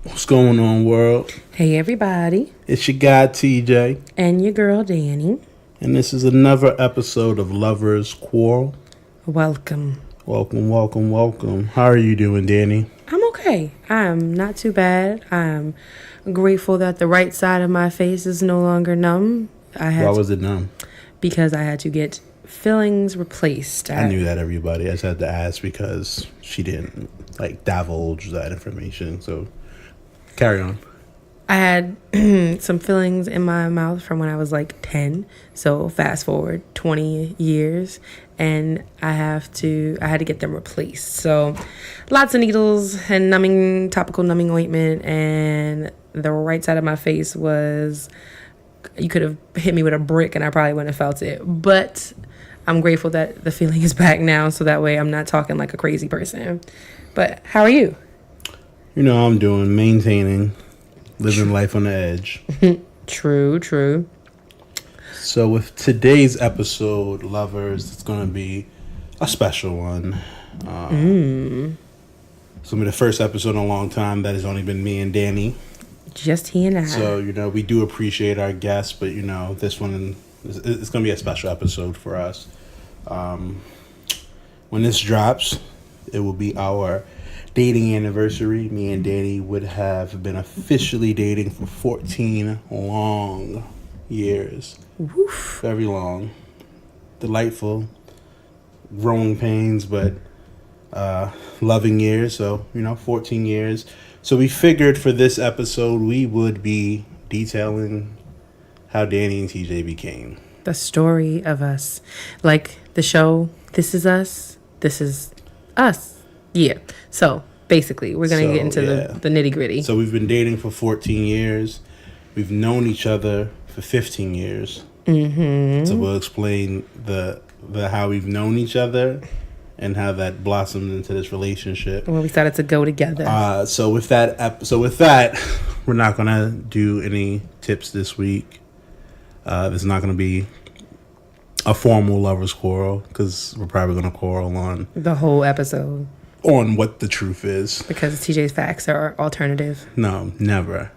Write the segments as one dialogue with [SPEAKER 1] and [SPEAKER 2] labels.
[SPEAKER 1] What's going on, world?
[SPEAKER 2] Hey, everybody.
[SPEAKER 1] It's your guy, TJ.
[SPEAKER 2] And your girl, Dani.
[SPEAKER 1] And this is another episode of Lovers Quarrel.
[SPEAKER 2] Welcome.
[SPEAKER 1] Welcome. How are you doing, Dani?
[SPEAKER 2] I'm okay. I'm not too bad. I'm grateful that the right side of my face is no longer numb.
[SPEAKER 1] Why was it numb?
[SPEAKER 2] Because I had to get fillings replaced.
[SPEAKER 1] I knew that, everybody. I just had to ask because she didn't, divulge that information. So, carry on.
[SPEAKER 2] I had some fillings in my mouth from when I was 10. So fast forward 20 years and I had to get them replaced. So lots of needles and topical numbing ointment, and the right side of my face was, you could have hit me with a brick and I probably wouldn't have felt it. But I'm grateful that the feeling is back now, so that way I'm not talking like a crazy person. But how are you?
[SPEAKER 1] I'm doing, maintaining. Living life on the edge.
[SPEAKER 2] True.
[SPEAKER 1] So with today's episode, lovers, it's going to be a special one. It's going to be the first episode in a long time that has only been me and Dani.
[SPEAKER 2] Just he and I.
[SPEAKER 1] So, we do appreciate our guests, but, this one, it's going to be a special episode for us. When this drops, it will be our dating anniversary. Me and Dani would have been officially dating for 14 long years.
[SPEAKER 2] Woof.
[SPEAKER 1] Very long. Delightful. Growing pains, but loving years. So, 14 years. So we figured for this episode we would be detailing how Dani and TJ became.
[SPEAKER 2] The story of us. Like the show, This Is Us. This is us. Yeah. So basically, we're going to get into the nitty gritty.
[SPEAKER 1] So we've been dating for 14 years. We've known each other for 15 years. Mm-hmm. So we'll explain the how we've known each other and how that blossomed into this relationship.
[SPEAKER 2] When we started to go together.
[SPEAKER 1] So with that, we're not going to do any tips this week. There's not going to be a formal lovers quarrel because we're probably going to quarrel on
[SPEAKER 2] the whole episode.
[SPEAKER 1] On what the truth is.
[SPEAKER 2] Because TJ's facts are alternative.
[SPEAKER 1] No, never.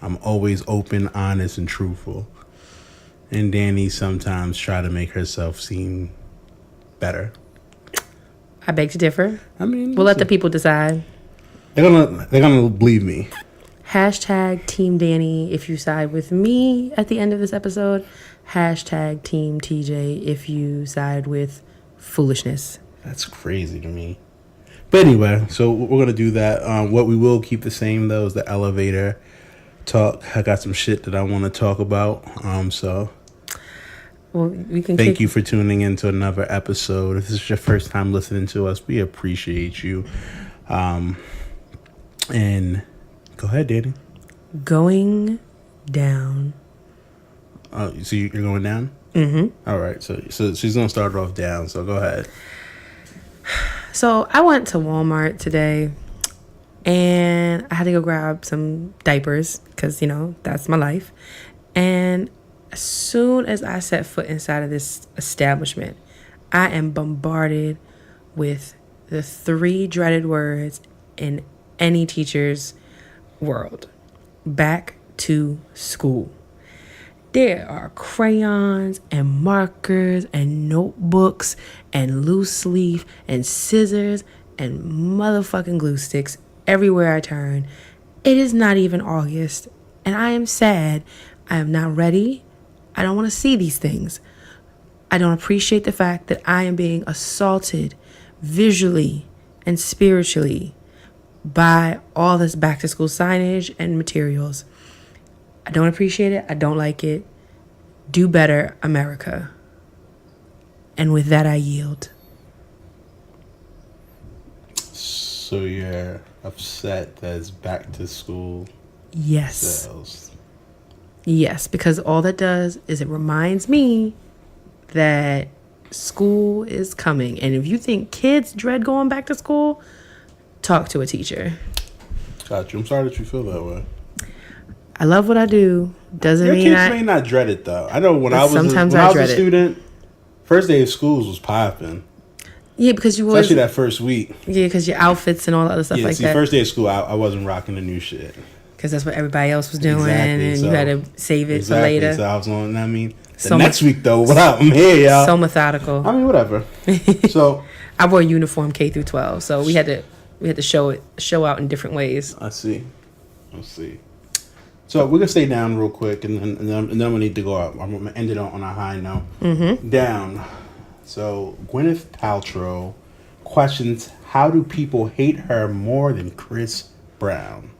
[SPEAKER 1] I'm always open, honest, and truthful. And Dani sometimes try to make herself seem better.
[SPEAKER 2] I beg to differ.
[SPEAKER 1] I mean,
[SPEAKER 2] we'll let the people decide.
[SPEAKER 1] They're gonna believe me.
[SPEAKER 2] Hashtag Team Dani if you side with me at the end of this episode. Hashtag Team TJ if you side with foolishness.
[SPEAKER 1] That's crazy to me. But anyway, so we're going to do that. What we will keep the same, though, is the elevator talk. I got some shit that I want to talk about.
[SPEAKER 2] Well, we can
[SPEAKER 1] thank you for tuning in to another episode. If this is your first time listening to us, we appreciate you. And go ahead, Dani.
[SPEAKER 2] Going down.
[SPEAKER 1] Oh, so you're going down?
[SPEAKER 2] Mm-hmm.
[SPEAKER 1] All right. So she's going to start off down. So go ahead.
[SPEAKER 2] So I went to Walmart today and I had to go grab some diapers because, that's my life. And as soon as I set foot inside of this establishment, I am bombarded with the 3 dreaded words in any teacher's world. Back to school. There are crayons and markers and notebooks and loose leaf and scissors and motherfucking glue sticks everywhere I turn. It is not even August, and I am sad. I am not ready. I don't want to see these things. I don't appreciate the fact that I am being assaulted visually and spiritually by all this back to school signage and materials. I don't appreciate it. I don't like it. Do better, America. And with that, I yield.
[SPEAKER 1] So you're upset that it's back to school?
[SPEAKER 2] Yes.
[SPEAKER 1] Sales.
[SPEAKER 2] Yes, because all that does is it reminds me that school is coming. And if you think kids dread going back to school, talk to a teacher.
[SPEAKER 1] Got you. I'm sorry that you feel that way.
[SPEAKER 2] I love what I do. Doesn't
[SPEAKER 1] Your
[SPEAKER 2] mean
[SPEAKER 1] kids may not dread it though. I know when I was a student, first day of schools was popping.
[SPEAKER 2] Yeah, because you always...
[SPEAKER 1] Especially that first week.
[SPEAKER 2] Yeah, because your outfits and all the other stuff like that.
[SPEAKER 1] First day of school, I wasn't rocking the new shit.
[SPEAKER 2] Because that's what everybody else was doing, and you had to save it for later.
[SPEAKER 1] So I was on, I mean... next week, though, what up? I'm here, y'all.
[SPEAKER 2] So methodical.
[SPEAKER 1] I mean, whatever. So...
[SPEAKER 2] I wore a uniform K through 12, so we had to show out in different ways.
[SPEAKER 1] I see. So we're gonna stay down real quick, and then we need to go up. I'm gonna end it on a high note.
[SPEAKER 2] Mm-hmm.
[SPEAKER 1] Down. So Gwyneth Paltrow questions, how do people hate her more than Chris Brown?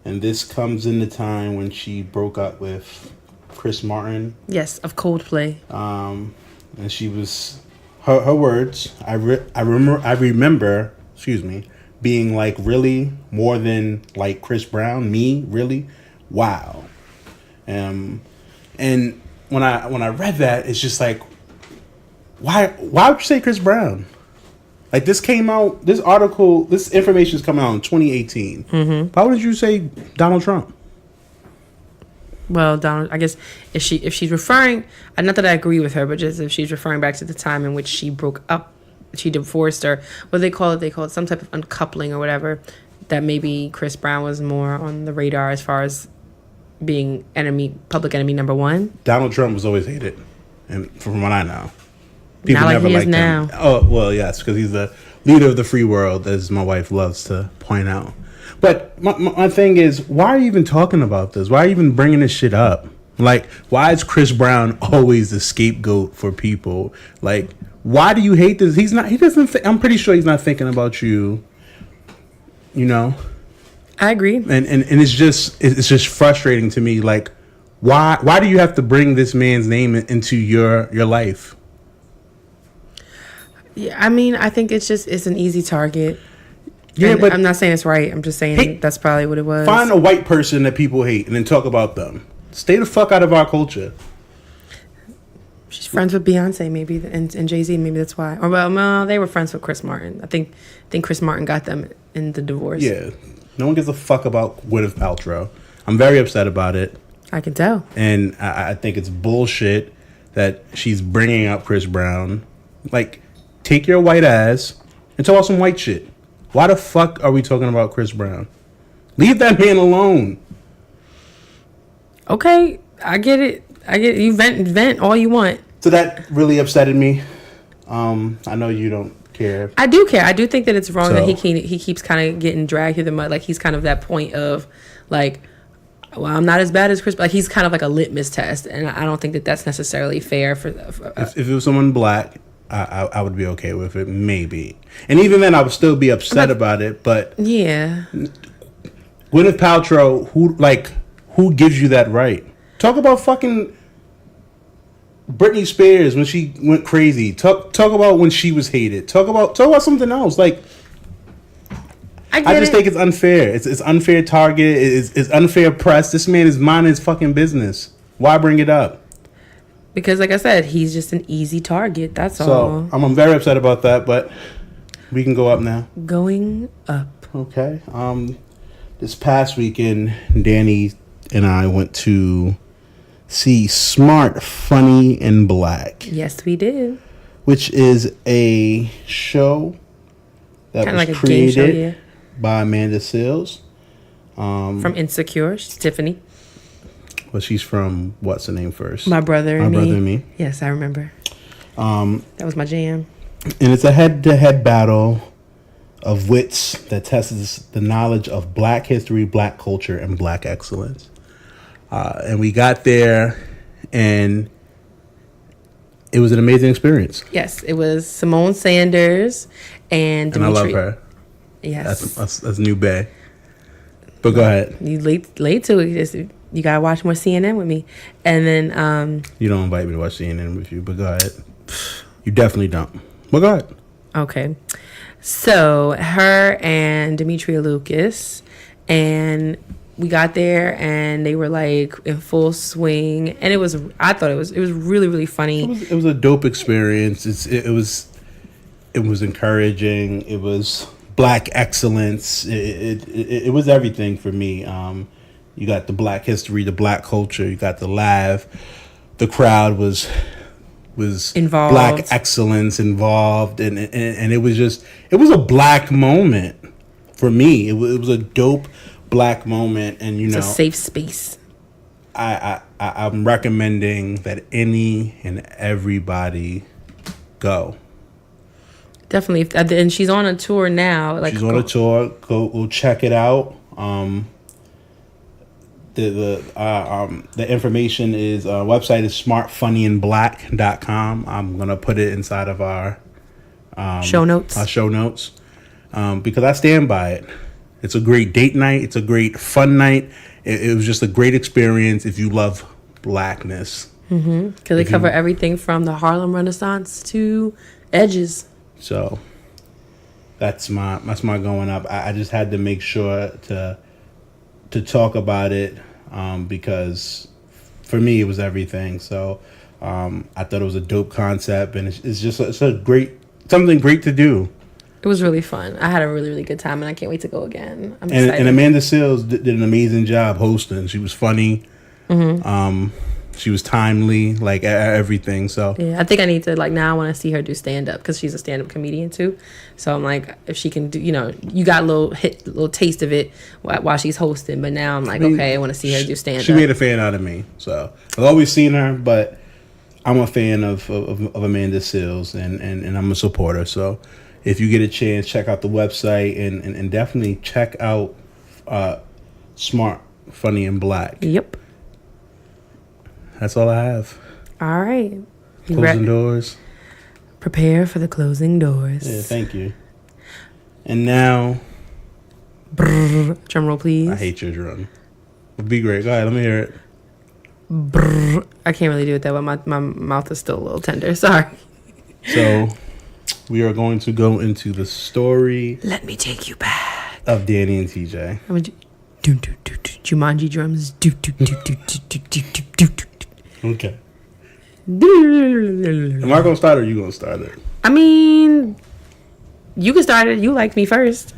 [SPEAKER 1] And this comes in the time when she broke up with Chris Martin.
[SPEAKER 2] Yes, of Coldplay.
[SPEAKER 1] And she was her words. I remember. Excuse me. Being like, really, more than like Chris Brown, me, really, wow. And when I read that, it's just like, why would you say Chris Brown? Like, this information is coming out in 2018.
[SPEAKER 2] Mm-hmm.
[SPEAKER 1] Why would you say Donald Trump?
[SPEAKER 2] Well, Donald, I guess if she's referring, not that I agree with her, but just if she's referring back to the time in which she broke up, she divorced, or what they call it some type of uncoupling or whatever, that maybe Chris Brown was more on the radar as far as being public enemy number one.
[SPEAKER 1] Donald Trump was always hated, and from what I know, people
[SPEAKER 2] not like
[SPEAKER 1] never
[SPEAKER 2] he is
[SPEAKER 1] liked
[SPEAKER 2] now.
[SPEAKER 1] him. Oh well, yes, because he's the leader of the free world, as my wife loves to point out. But my thing is, why are you even talking about this? Why are you even bringing this shit up? Like, why is Chris Brown always the scapegoat for people? Like, why do you hate this? I'm pretty sure he's not thinking about you. You know?
[SPEAKER 2] I agree.
[SPEAKER 1] And it's just frustrating to me. Like, why do you have to bring this man's name into your life?
[SPEAKER 2] Yeah, I mean, I think it's an easy target.
[SPEAKER 1] Yeah, but
[SPEAKER 2] I'm not saying it's right. I'm just saying that's probably what it was.
[SPEAKER 1] Find a white person that people hate and then talk about them. Stay the fuck out of our culture.
[SPEAKER 2] She's friends with Beyonce, maybe, and Jay-Z. Maybe that's why. Or well, no, they were friends with Chris Martin. I think Chris Martin got them in the divorce.
[SPEAKER 1] Yeah, no one gives a fuck about Gwyneth Paltrow. I'm very upset about it.
[SPEAKER 2] I can tell.
[SPEAKER 1] And I think it's bullshit that she's bringing up Chris Brown. Like, take your white ass and talk about some white shit. Why the fuck are we talking about Chris Brown? Leave that man alone.
[SPEAKER 2] Okay, I get it. You vent all you want.
[SPEAKER 1] So that really upsetted me. I know you don't care.
[SPEAKER 2] I do care. I do think that it's wrong that he keeps kind of getting dragged through the mud. Like, he's kind of that point of, like, well, I'm not as bad as Chris. Like, he's kind of like a litmus test, and I don't think that that's necessarily fair for
[SPEAKER 1] if it was someone black, I would be okay with it, maybe. And even then, I would still be upset about it. But
[SPEAKER 2] yeah,
[SPEAKER 1] Gwyneth Paltrow, who gives you that right? Talk about fucking Britney Spears when she went crazy. Talk about when she was hated. Talk about something else. Like, I just think it's unfair. It's unfair target. It's unfair press. This man is minding his fucking business. Why bring it up?
[SPEAKER 2] Because, like I said, he's just an easy target. That's all.
[SPEAKER 1] So I'm very upset about that, but we can go up now.
[SPEAKER 2] Going up.
[SPEAKER 1] Okay. This past weekend, Dani and I went to see Smart, Funny, and Black.
[SPEAKER 2] Yes, we did.
[SPEAKER 1] Which is a show that was like created by Amanda Seales.
[SPEAKER 2] From Insecure. She's Tiffany.
[SPEAKER 1] Well, she's from What's the Name First?
[SPEAKER 2] My Brother and
[SPEAKER 1] Me.
[SPEAKER 2] Yes, I remember. That was my jam.
[SPEAKER 1] And it's a head-to-head battle of wits that tests the knowledge of Black history, Black culture, and Black excellence. And we got there, and it was an amazing experience.
[SPEAKER 2] Yes, it was Simone Sanders and Dimitri.
[SPEAKER 1] And I love her.
[SPEAKER 2] Yes.
[SPEAKER 1] That's New Bay. But go ahead.
[SPEAKER 2] You late to it. You gotta watch more CNN with me. And then
[SPEAKER 1] you don't invite me to watch CNN with you, but go ahead. You definitely don't. But go ahead.
[SPEAKER 2] Okay. So her and Demetria Lucas, and we got there and they were like in full swing, and I thought it was really, really funny.
[SPEAKER 1] It was a dope experience. It was encouraging. It was Black excellence. It was everything for me. You got the Black history, the Black culture. You got the laugh. The crowd was was
[SPEAKER 2] Involved.
[SPEAKER 1] black excellence involved, and it was a black moment for me. It was a dope black moment, and
[SPEAKER 2] It's a safe space.
[SPEAKER 1] I'm recommending that any and everybody go.
[SPEAKER 2] Definitely, and she's on a tour now. Like
[SPEAKER 1] She's on a tour. Go check it out. The information is website is smartfunnyandblack.com. I'm gonna put it inside of our
[SPEAKER 2] show notes.
[SPEAKER 1] Because I stand by it. It's a great date night. It's a great fun night. It was just a great experience if you love blackness.
[SPEAKER 2] Because they cover everything from the Harlem Renaissance to Edges.
[SPEAKER 1] So that's my going up. I just had to make sure to talk about it because for me it was everything. So I thought it was a dope concept, and it's a great something great to do.
[SPEAKER 2] It was really fun. I had a really, really good time, and I can't wait to go again. I'm excited.
[SPEAKER 1] And Amanda Seales did an amazing job hosting. She was funny. She was timely, like everything. So
[SPEAKER 2] yeah, I think I need to now I want to see her do stand up because she's a stand up comedian too. So I'm like, if she can do, you got a little taste of it while she's hosting. But now I'm like, okay, I want to see her do stand up.
[SPEAKER 1] She made a fan out of me. So I've always seen her, but I'm a fan of Amanda Seales, and I'm a supporter. So if you get a chance, check out the website and definitely check out Smart, Funny, and Black.
[SPEAKER 2] Yep.
[SPEAKER 1] That's all I have.
[SPEAKER 2] All right.
[SPEAKER 1] Closing doors.
[SPEAKER 2] Prepare for the closing doors.
[SPEAKER 1] Yeah, thank you. And now...
[SPEAKER 2] Brrr, drum roll, please.
[SPEAKER 1] I hate your drum. It'd be great. Go ahead, let me hear it.
[SPEAKER 2] Brrr. I can't really do it that way. My mouth is still a little tender. Sorry.
[SPEAKER 1] So, we are going to go into the story...
[SPEAKER 2] Let me take you back.
[SPEAKER 1] ...of Dani and TJ.
[SPEAKER 2] I'm gonna do Jumanji drums.
[SPEAKER 1] Okay. Am I gonna start or you gonna start it?
[SPEAKER 2] I mean, you can start it. You liked me first.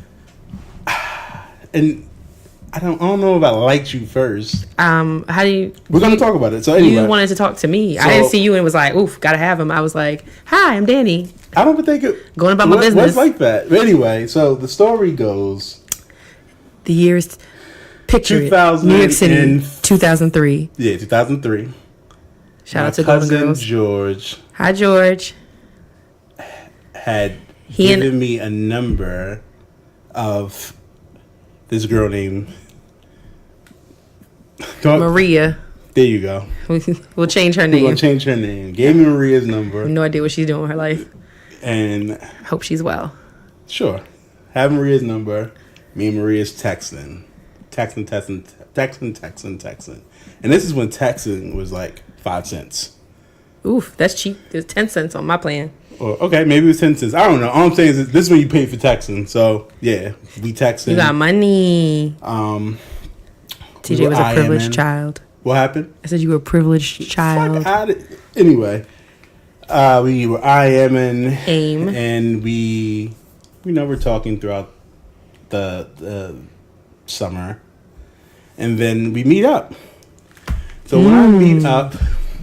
[SPEAKER 1] And I don't know if I liked you first.
[SPEAKER 2] How do you?
[SPEAKER 1] We're gonna talk about it. So anyway,
[SPEAKER 2] you wanted to talk to me.
[SPEAKER 1] So,
[SPEAKER 2] I didn't see you and was like, "Oof, gotta have him." I was like, "Hi, I'm Dani."
[SPEAKER 1] I don't think it
[SPEAKER 2] going about my business.
[SPEAKER 1] Was like that. But anyway, so the story goes.
[SPEAKER 2] The years. Picture it. New York City, 2003.
[SPEAKER 1] Yeah, 2003.
[SPEAKER 2] Shout out to Golden Girls.
[SPEAKER 1] George.
[SPEAKER 2] Hi, George.
[SPEAKER 1] Had given me a number of this girl named
[SPEAKER 2] Maria.
[SPEAKER 1] There you go.
[SPEAKER 2] We'll change her name.
[SPEAKER 1] We're gonna change her name. Gave me Maria's number.
[SPEAKER 2] I have no idea what she's doing with her life.
[SPEAKER 1] And
[SPEAKER 2] hope she's well.
[SPEAKER 1] Sure. Have Maria's number. Me and Maria's texting. Texting. And this is when texting was like 5 cents.
[SPEAKER 2] Oof, that's cheap. There's 10 cents on my plan.
[SPEAKER 1] Or, okay, maybe it was 10 cents. I don't know. All I'm saying is this is when you pay for texting. So, yeah, we texting.
[SPEAKER 2] You got money. TJ was a privileged child.
[SPEAKER 1] What happened?
[SPEAKER 2] I said you were a privileged child.
[SPEAKER 1] Anyway, we were IMing.
[SPEAKER 2] AIM.
[SPEAKER 1] And we were talking throughout the summer. And then we meet up. So when I meet up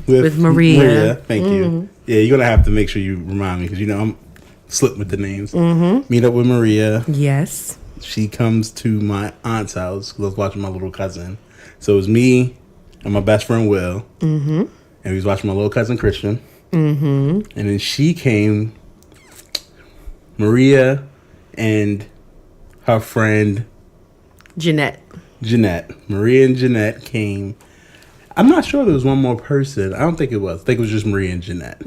[SPEAKER 1] with Maria, thank you. Yeah, you're going to have to make sure you remind me because, I'm slipping with the names. Meet up with Maria.
[SPEAKER 2] Yes.
[SPEAKER 1] She comes to my aunt's house because I was watching my little cousin. So it was me and my best friend Will. And we was watching my little cousin Christian. And then she came, Maria and her friend
[SPEAKER 2] Jeanette.
[SPEAKER 1] Maria and Jeanette came. I'm not sure there was one more person. I don't think it was. I think it was just Maria and Jeanette.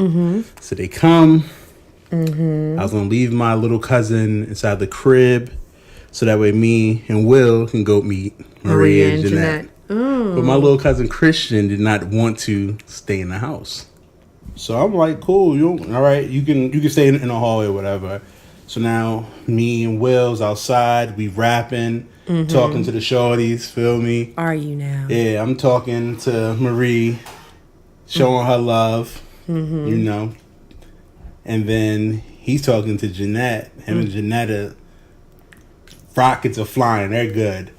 [SPEAKER 1] So they come. I was going to leave my little cousin inside the crib so that way me and Will can go meet Maria and Jeanette. But my little cousin Christian did not want to stay in the house. So I'm like, cool. All right, you can stay in the hallway or whatever. So now me and Will's outside. We rapping. Talking to the shorties, feel me?
[SPEAKER 2] Are you now?
[SPEAKER 1] Yeah, I'm talking to Marie, showing her love, And then he's talking to Jeanette. Him and Jeanette, rockets are flying. They're good.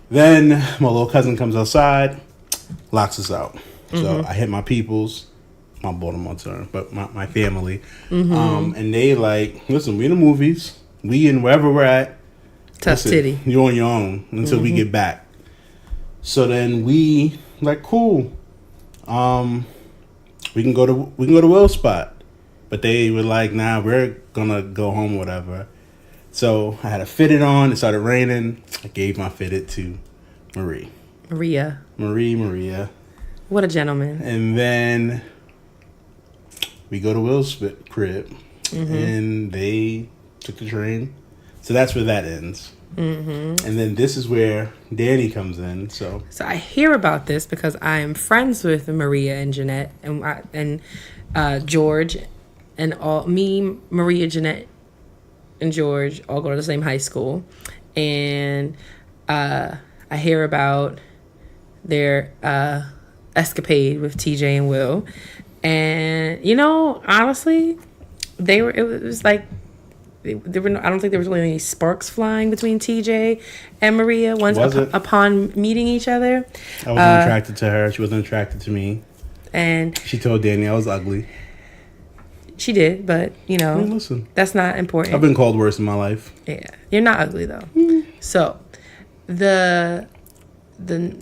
[SPEAKER 1] Then my little cousin comes outside, locks us out. So I hit my peoples. my Baltimore turn, but my family. And they like, listen, we in the movies. We in wherever we're at.
[SPEAKER 2] Tough titty.
[SPEAKER 1] You're on your own until we get back. So then we like, cool. We can go to Will's spot. But they were like, nah, we're gonna go home, whatever. So I had a fitted on. It started raining. I gave my fitted to Maria.
[SPEAKER 2] What a gentleman.
[SPEAKER 1] And then we go to Will's crib. And they took the train. So that's where that ends. And then this is where Dani comes in. So
[SPEAKER 2] I hear about this because I am friends with Maria and Jeanette and George. And Maria, Jeanette, and George all go to the same high school. And I hear about their escapade with TJ and Will. And, honestly, it was like, I don't think there was really any sparks flying between TJ and Maria upon meeting each other.
[SPEAKER 1] I wasn't attracted to her. She wasn't attracted to me.
[SPEAKER 2] And
[SPEAKER 1] she told Dani I was ugly.
[SPEAKER 2] She did, but
[SPEAKER 1] listen,
[SPEAKER 2] that's not important.
[SPEAKER 1] I've been called worse in my life.
[SPEAKER 2] Yeah, you're not ugly though. So, and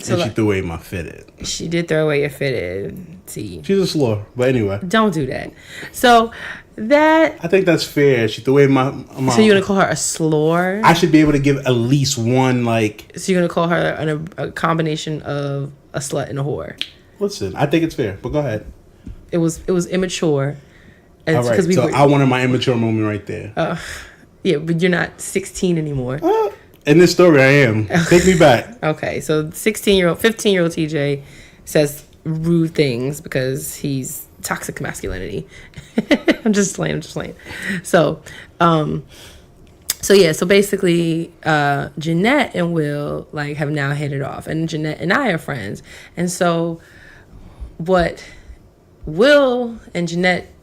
[SPEAKER 2] she threw away my fitted. She did throw away your fitted. See,
[SPEAKER 1] she's a slur, but anyway,
[SPEAKER 2] don't do that. So I
[SPEAKER 1] think that's fair. She threw away my.
[SPEAKER 2] So you're gonna call her a slur?
[SPEAKER 1] I should be able to give at least one like.
[SPEAKER 2] So you're gonna call her a combination of a slut and a whore?
[SPEAKER 1] Listen, I think it's fair, but go ahead.
[SPEAKER 2] It was immature.
[SPEAKER 1] All right, so I wanted my immature moment right there.
[SPEAKER 2] Yeah, but you're not 16 anymore.
[SPEAKER 1] In this story, I am. Take me back.
[SPEAKER 2] Okay, so 15-year-old TJ says rude things because he's toxic masculinity. I'm just playing. So basically, Jeanette and Will like have now hit it off, and Jeanette and I are friends. And so, what Will and Jeanette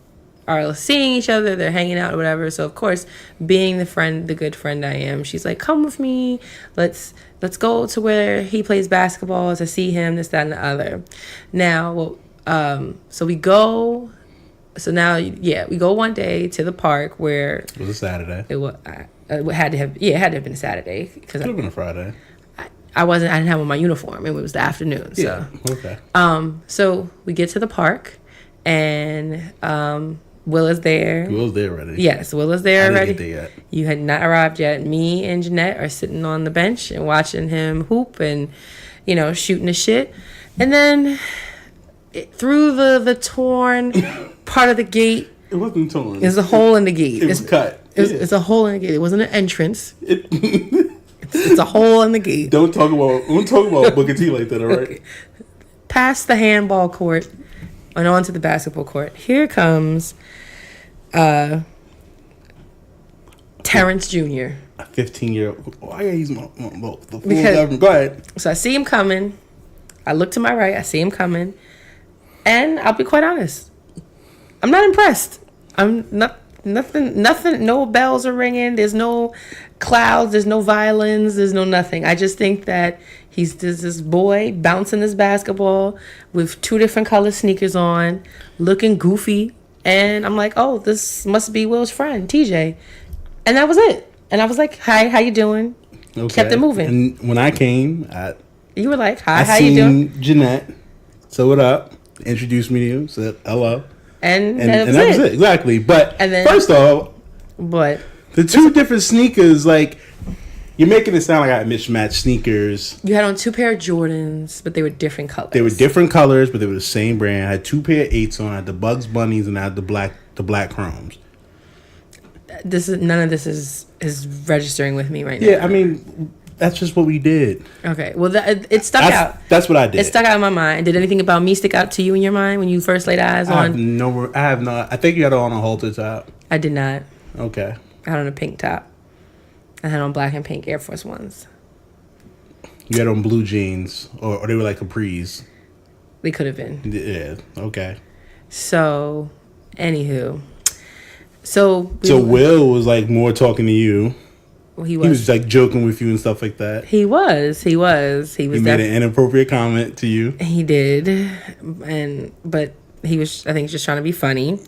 [SPEAKER 2] are seeing each other, they're hanging out or whatever. So of course, being the good friend I am, she's like, come with me, let's go to where he plays basketball to see him, this, that, and the other. Now, we go one day to the park where
[SPEAKER 1] it was a Saturday.
[SPEAKER 2] It had to have been a Saturday because
[SPEAKER 1] could have been a Friday.
[SPEAKER 2] I didn't have on my uniform. It was the afternoon. So
[SPEAKER 1] okay.
[SPEAKER 2] So we get to the park and Will is there.
[SPEAKER 1] Will's there already.
[SPEAKER 2] Yes, Will is there already.
[SPEAKER 1] I didn't get there yet.
[SPEAKER 2] You had not arrived yet. Me and Jeanette are sitting on the bench and watching him hoop and, shooting the shit. And then through the torn part of the gate.
[SPEAKER 1] It wasn't torn.
[SPEAKER 2] There's a hole in the gate.
[SPEAKER 1] It was cut.
[SPEAKER 2] It's a hole in the gate. It wasn't an entrance. It's a hole in the gate.
[SPEAKER 1] Don't talk about Booker T like that, all right? Okay.
[SPEAKER 2] Past the handball court and onto the basketball court. Here comes Terrence Jr.
[SPEAKER 1] A 15-year-old. Why are you using the full government? Go ahead.
[SPEAKER 2] So I see him coming. I look to my right. I see him coming. And I'll be quite honest. I'm not impressed. I'm not... Nothing, no bells are ringing. There's no clouds. There's no violins. There's no nothing. I just think that there's this boy bouncing this basketball with 2 different color sneakers on, looking goofy. And I'm like, oh, this must be Will's friend, TJ. And that was it. And I was like, hi, how you doing? Okay. Kept it moving.
[SPEAKER 1] And when I came,
[SPEAKER 2] you were like, hi, how you doing?
[SPEAKER 1] Jeanette. So what up? Introduced me to you. Said hello.
[SPEAKER 2] And that was it.
[SPEAKER 1] Exactly. But first off, the 2 different sneakers, like, you're making it sound like I had mismatched sneakers.
[SPEAKER 2] You had on 2 pair of Jordans, but they were different colors.
[SPEAKER 1] They were different colors, but they were the same brand. I had 2 pair of 8s on. I had the Bugs Bunnies and I had the black Chromes.
[SPEAKER 2] None of this is registering with me right now.
[SPEAKER 1] Yeah, I mean, that's just what we did.
[SPEAKER 2] Okay. Well, it stuck out.
[SPEAKER 1] That's what I did.
[SPEAKER 2] It stuck out in my mind. Did anything about me stick out to you in your mind when you first laid eyes on?
[SPEAKER 1] I have not. I think you had on a halter top.
[SPEAKER 2] I did not.
[SPEAKER 1] Okay.
[SPEAKER 2] I had on a pink top. I had on black and pink Air Force Ones.
[SPEAKER 1] You had on blue jeans, or they were like capris.
[SPEAKER 2] They could have been.
[SPEAKER 1] Yeah. Okay.
[SPEAKER 2] So, anywho. So
[SPEAKER 1] Will was like more talking to you.
[SPEAKER 2] Well,
[SPEAKER 1] he was like joking with you and stuff like that.
[SPEAKER 2] He was. He made
[SPEAKER 1] an inappropriate comment to you.
[SPEAKER 2] He did, but I think, just trying to be funny.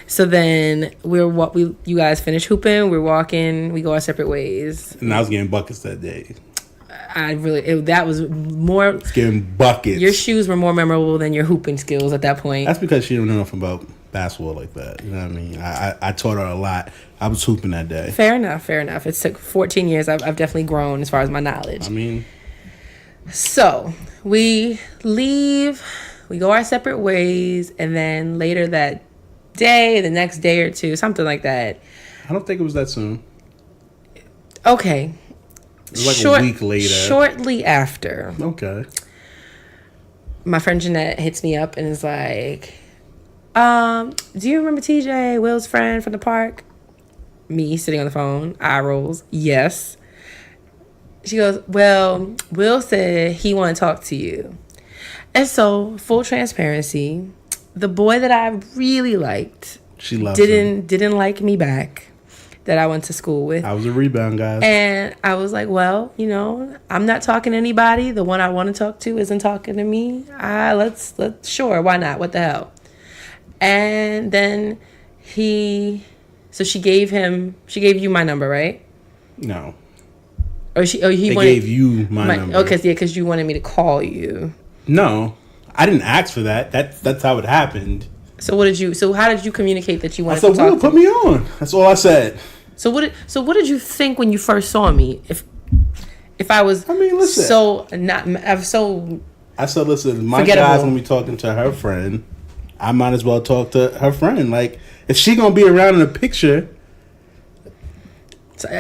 [SPEAKER 2] So then you guys finish hooping. We're walking. We go our separate ways.
[SPEAKER 1] And I was getting buckets that day.
[SPEAKER 2] That was more.
[SPEAKER 1] It's getting buckets.
[SPEAKER 2] Your shoes were more memorable than your hooping skills at that point.
[SPEAKER 1] That's because she didn't know nothing about basketball like that. You know what I mean? I taught her a lot. I was hooping that day.
[SPEAKER 2] Fair enough. It took 14 years. I've definitely grown as far as my knowledge.
[SPEAKER 1] I mean.
[SPEAKER 2] So we leave. We go our separate ways. And then later that day, the next day or two, something like that.
[SPEAKER 1] I don't think it was that soon.
[SPEAKER 2] Okay.
[SPEAKER 1] It was like a week later.
[SPEAKER 2] Shortly after.
[SPEAKER 1] Okay.
[SPEAKER 2] My friend Jeanette hits me up and is like, do you remember TJ, Will's friend from the park? Me sitting on the phone, eye rolls, yes. She goes, well, Will said he want to talk to you. And so, full transparency, the boy that I really liked didn't like me back, that I went to school with.
[SPEAKER 1] I was a rebound, guys.
[SPEAKER 2] And I was like, well, I'm not talking to anybody. The one I want to talk to isn't talking to me. Let's sure, why not? What the hell? And then she gave you my number, right?
[SPEAKER 1] No.
[SPEAKER 2] He
[SPEAKER 1] gave you my number.
[SPEAKER 2] Okay, yeah, because you wanted me to call you.
[SPEAKER 1] No, I didn't ask for that. That's how it happened.
[SPEAKER 2] So how did you communicate that you wanted
[SPEAKER 1] to talk to me? I said, Will, put me on. That's all I said.
[SPEAKER 2] So what did you think when you first saw me? If I was,
[SPEAKER 1] listen. I said, listen, my guy's gonna be talking to her friend. I might as well talk to her friend. Like, if she gonna be around in the picture.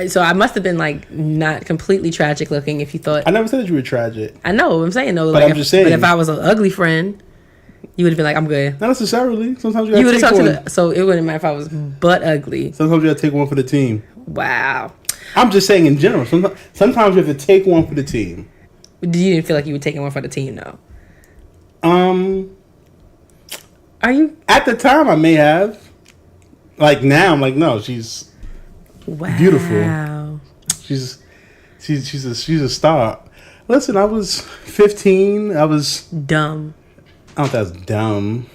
[SPEAKER 2] So I must have been like not completely tragic looking if you thought.
[SPEAKER 1] I never said you were tragic.
[SPEAKER 2] I know what I'm saying though.
[SPEAKER 1] But I'm just saying.
[SPEAKER 2] But if I was an ugly friend, you would have been like, I'm good.
[SPEAKER 1] Not necessarily. Sometimes you gotta take one.
[SPEAKER 2] So it wouldn't matter if I was butt ugly.
[SPEAKER 1] Sometimes you gotta take one for the team.
[SPEAKER 2] Wow.
[SPEAKER 1] I'm just saying in general. Sometimes you have to take one for the team.
[SPEAKER 2] You didn't feel like you were taking one for the team, though? Are you?
[SPEAKER 1] At the time, I may have. Like now, I'm like, no, she's beautiful. She's a star. Listen, I was 15. I was
[SPEAKER 2] dumb.
[SPEAKER 1] I don't know if that's dumb.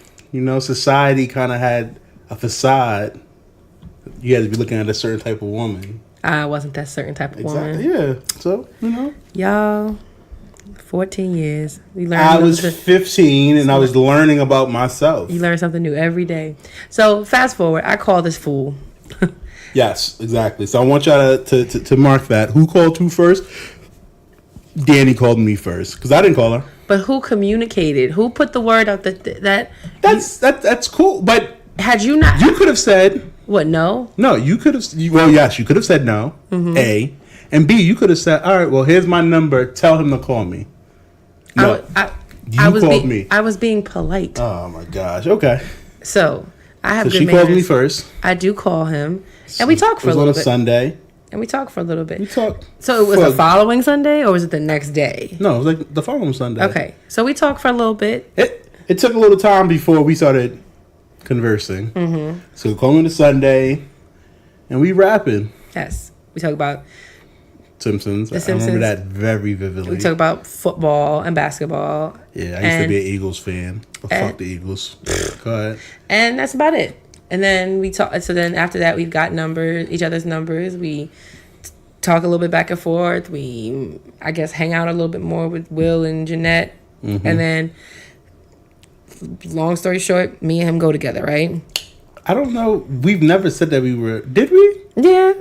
[SPEAKER 1] Society kind of had a facade. You had to be looking at a certain type of woman.
[SPEAKER 2] I wasn't that certain type of woman.
[SPEAKER 1] Yeah. So,
[SPEAKER 2] Y'all, 14 years.
[SPEAKER 1] I was 15 and I was learning about myself.
[SPEAKER 2] You learn something new every day. So, fast forward. I call this fool.
[SPEAKER 1] Yes, exactly. So, I want y'all to mark that. Who called who first? Dani called me first because I didn't call her.
[SPEAKER 2] But who communicated? Who put the word out
[SPEAKER 1] that's cool. But
[SPEAKER 2] had you not,
[SPEAKER 1] you could have said
[SPEAKER 2] what? No,
[SPEAKER 1] you could have. Well, yes, you could have said no. Mm-hmm. A and B. You could have said, all right. Well, here's my number. Tell him to call me. No, you called me.
[SPEAKER 2] I was being polite.
[SPEAKER 1] Oh my gosh. Okay.
[SPEAKER 2] So I have.
[SPEAKER 1] So she called me first.
[SPEAKER 2] I do call him, and we talk for a little bit.
[SPEAKER 1] It was on a Sunday.
[SPEAKER 2] And we talked for a little bit.
[SPEAKER 1] We talked.
[SPEAKER 2] So it was the following Sunday, or was it the next day?
[SPEAKER 1] No, it was like the following Sunday.
[SPEAKER 2] Okay, so we talked for a little bit.
[SPEAKER 1] It took a little time before we started conversing. Mm-hmm. So we called on the Sunday, and we rapping.
[SPEAKER 2] Yes, we talk about
[SPEAKER 1] Simpsons. I remember that very vividly.
[SPEAKER 2] We talk about football and basketball.
[SPEAKER 1] Yeah, I used to be an Eagles fan. But fuck the Eagles. Go ahead.
[SPEAKER 2] And that's about it. And then we talk. So then after that, we've got each other's numbers. We talk a little bit back and forth. We, I guess, hang out a little bit more with Will and Jeanette. Mm-hmm. And then, long story short, me and him go together, right?
[SPEAKER 1] I don't know. We've never said that we were. Did we?
[SPEAKER 2] Yeah,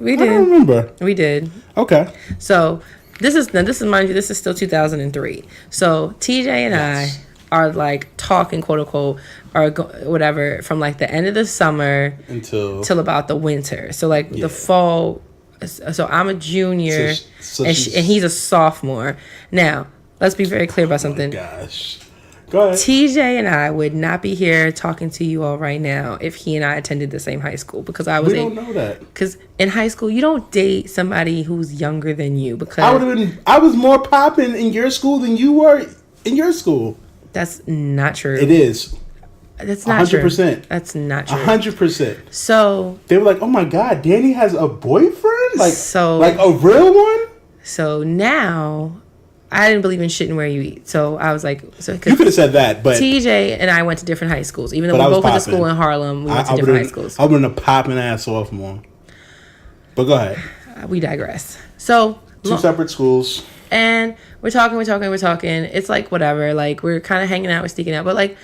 [SPEAKER 2] we did.
[SPEAKER 1] I don't remember.
[SPEAKER 2] We did.
[SPEAKER 1] Okay.
[SPEAKER 2] So this is mind you, this is still 2003. So TJ and I are like talking, quote unquote, or whatever, from like the end of the summer till about the winter. So like the fall. So I'm a junior, and he's a sophomore. Now let's be very clear about something.
[SPEAKER 1] Oh my gosh. Go ahead.
[SPEAKER 2] TJ and I would not be here talking to you all right now if he and I attended the same high school, because I was.
[SPEAKER 1] We don't know that.
[SPEAKER 2] Because in high school you don't date somebody who's younger than you, because
[SPEAKER 1] I was more popping in your school than you were in your school.
[SPEAKER 2] That's not true.
[SPEAKER 1] It is.
[SPEAKER 2] That's not
[SPEAKER 1] 100%.
[SPEAKER 2] True. That's not true.
[SPEAKER 1] 100%.
[SPEAKER 2] So
[SPEAKER 1] they were like, "Oh my God, Dani has a boyfriend, like a real one."
[SPEAKER 2] So now, I didn't believe in shitting where you eat. So I was like,
[SPEAKER 1] you could have said that, but
[SPEAKER 2] TJ and I went to different high schools. Even though we both went to school in Harlem, we went to different high schools.
[SPEAKER 1] I would have popping ass sophomore. But go ahead.
[SPEAKER 2] We digress. So
[SPEAKER 1] two separate schools.
[SPEAKER 2] And we're talking. It's like whatever. Like we're kind of hanging out, we're sneaking out. But like,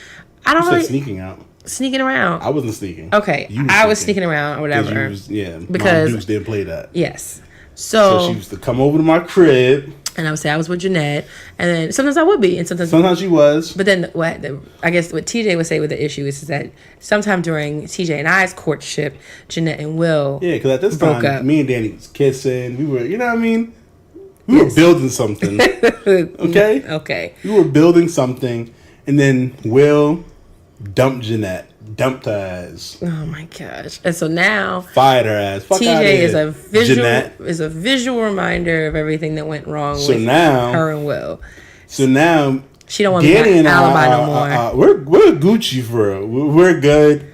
[SPEAKER 2] I don't really
[SPEAKER 1] sneaking out.
[SPEAKER 2] Sneaking around.
[SPEAKER 1] I wasn't sneaking.
[SPEAKER 2] Okay, I was sneaking around or whatever.
[SPEAKER 1] Because Mom Dukes didn't play that.
[SPEAKER 2] Yes. So
[SPEAKER 1] she used to come over to my crib.
[SPEAKER 2] And I would say I was with Jeanette, and then sometimes I would be, and sometimes
[SPEAKER 1] she was.
[SPEAKER 2] But then I guess what TJ would say with the issue is that sometime during TJ and I's courtship, Jeanette and Will
[SPEAKER 1] because at this time
[SPEAKER 2] up.
[SPEAKER 1] Me and Dani was kissing. We were, you know what I mean. We were building something. Okay.
[SPEAKER 2] Okay.
[SPEAKER 1] We were building something, and then Will dumped Jeanette. Dumped her ass.
[SPEAKER 2] Oh my gosh! And so now
[SPEAKER 1] fired her ass. Fuck
[SPEAKER 2] TJ is a visual reminder of everything that went wrong with her and Will.
[SPEAKER 1] So now
[SPEAKER 2] she don't want to be an alibi no
[SPEAKER 1] more. We're Gucci for her. We're good.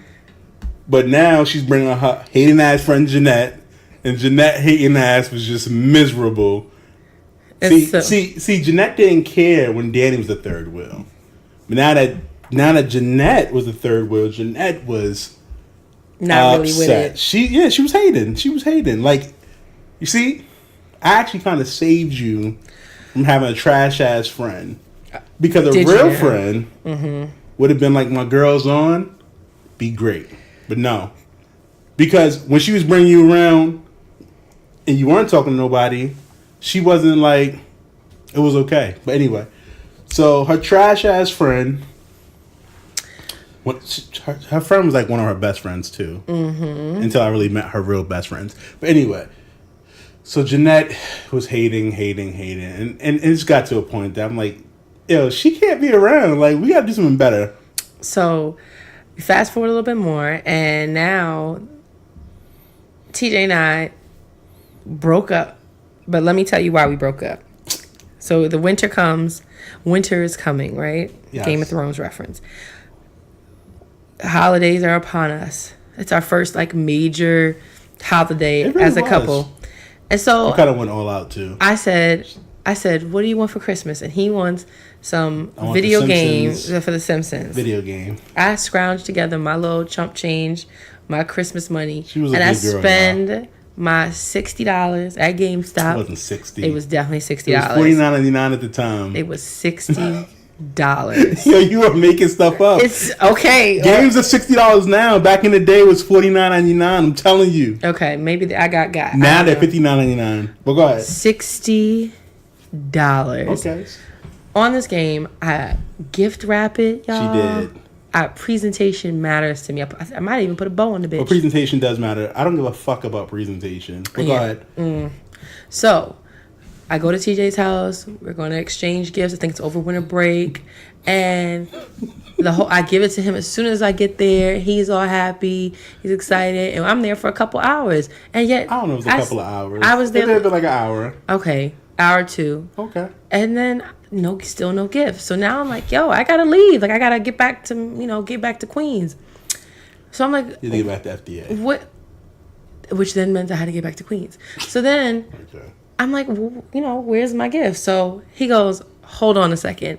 [SPEAKER 1] But now she's bringing her hating ass friend Jeanette, and Jeanette hating ass was just miserable. See, Jeanette didn't care when Dani was the third wheel, but now that Jeanette was the third wheel, Jeanette was
[SPEAKER 2] not really with it.
[SPEAKER 1] She was hating. She was hating. Like, you see, I actually kind of saved you from having a trash ass friend, because a real friend would have been like, my girl's on, be great, but no, because when she was bringing you around and you weren't talking to nobody, she wasn't like, it was okay. But anyway, so her trash ass friend. Her friend was like one of her best friends too, until I really met her real best friends. But anyway, so Jeanette was hating, and it just got to a point that I'm like, yo, she can't be around. Like, we gotta do something better.
[SPEAKER 2] So, fast forward a little bit more, and now TJ and I broke up. But let me tell you why we broke up. So the winter comes. Winter is coming, right? Yes. Game of Thrones reference. Holidays are upon us. It's our first like major holiday really as a couple, and so
[SPEAKER 1] I kind of went all out too.
[SPEAKER 2] I said, what do you want for Christmas? And he wants some video games for the Simpsons.
[SPEAKER 1] Video game.
[SPEAKER 2] I scrounged together my little chump change, my Christmas money,
[SPEAKER 1] she was a
[SPEAKER 2] and I
[SPEAKER 1] girl,
[SPEAKER 2] spend my $60 at GameStop.
[SPEAKER 1] It wasn't $60.
[SPEAKER 2] It was definitely $60.
[SPEAKER 1] It was $49.99 at the time.
[SPEAKER 2] It was $60.
[SPEAKER 1] Yo, you are making stuff up.
[SPEAKER 2] It's okay.
[SPEAKER 1] Games are $60 now. Back in the day, it was $49.99. I'm telling you.
[SPEAKER 2] Okay, maybe I got.
[SPEAKER 1] Now they're $59.99. But go ahead.
[SPEAKER 2] $60.
[SPEAKER 1] Okay.
[SPEAKER 2] On this game, I gift wrap it, y'all.
[SPEAKER 1] She did.
[SPEAKER 2] Presentation matters to me. I might even put a bow on the bitch.
[SPEAKER 1] Well, presentation does matter. I don't give a fuck about presentation. But go ahead.
[SPEAKER 2] So, I go to TJ's house. We're going to exchange gifts. I think it's over winter break. And I give it to him as soon as I get there. He's all happy. He's excited. And I'm there for a couple hours. And yet,
[SPEAKER 1] I don't know if it was a couple of hours.
[SPEAKER 2] I was there.
[SPEAKER 1] It been like an hour.
[SPEAKER 2] Okay. Hour or two.
[SPEAKER 1] Okay.
[SPEAKER 2] And then still no gifts. So now I'm like, yo, I gotta leave. Like I gotta get back to Queens. So I'm like,
[SPEAKER 1] you get back to FDA.
[SPEAKER 2] What? Which then meant I had to get back to Queens. So then I'm like, well, where's my gift? So he goes, hold on a second,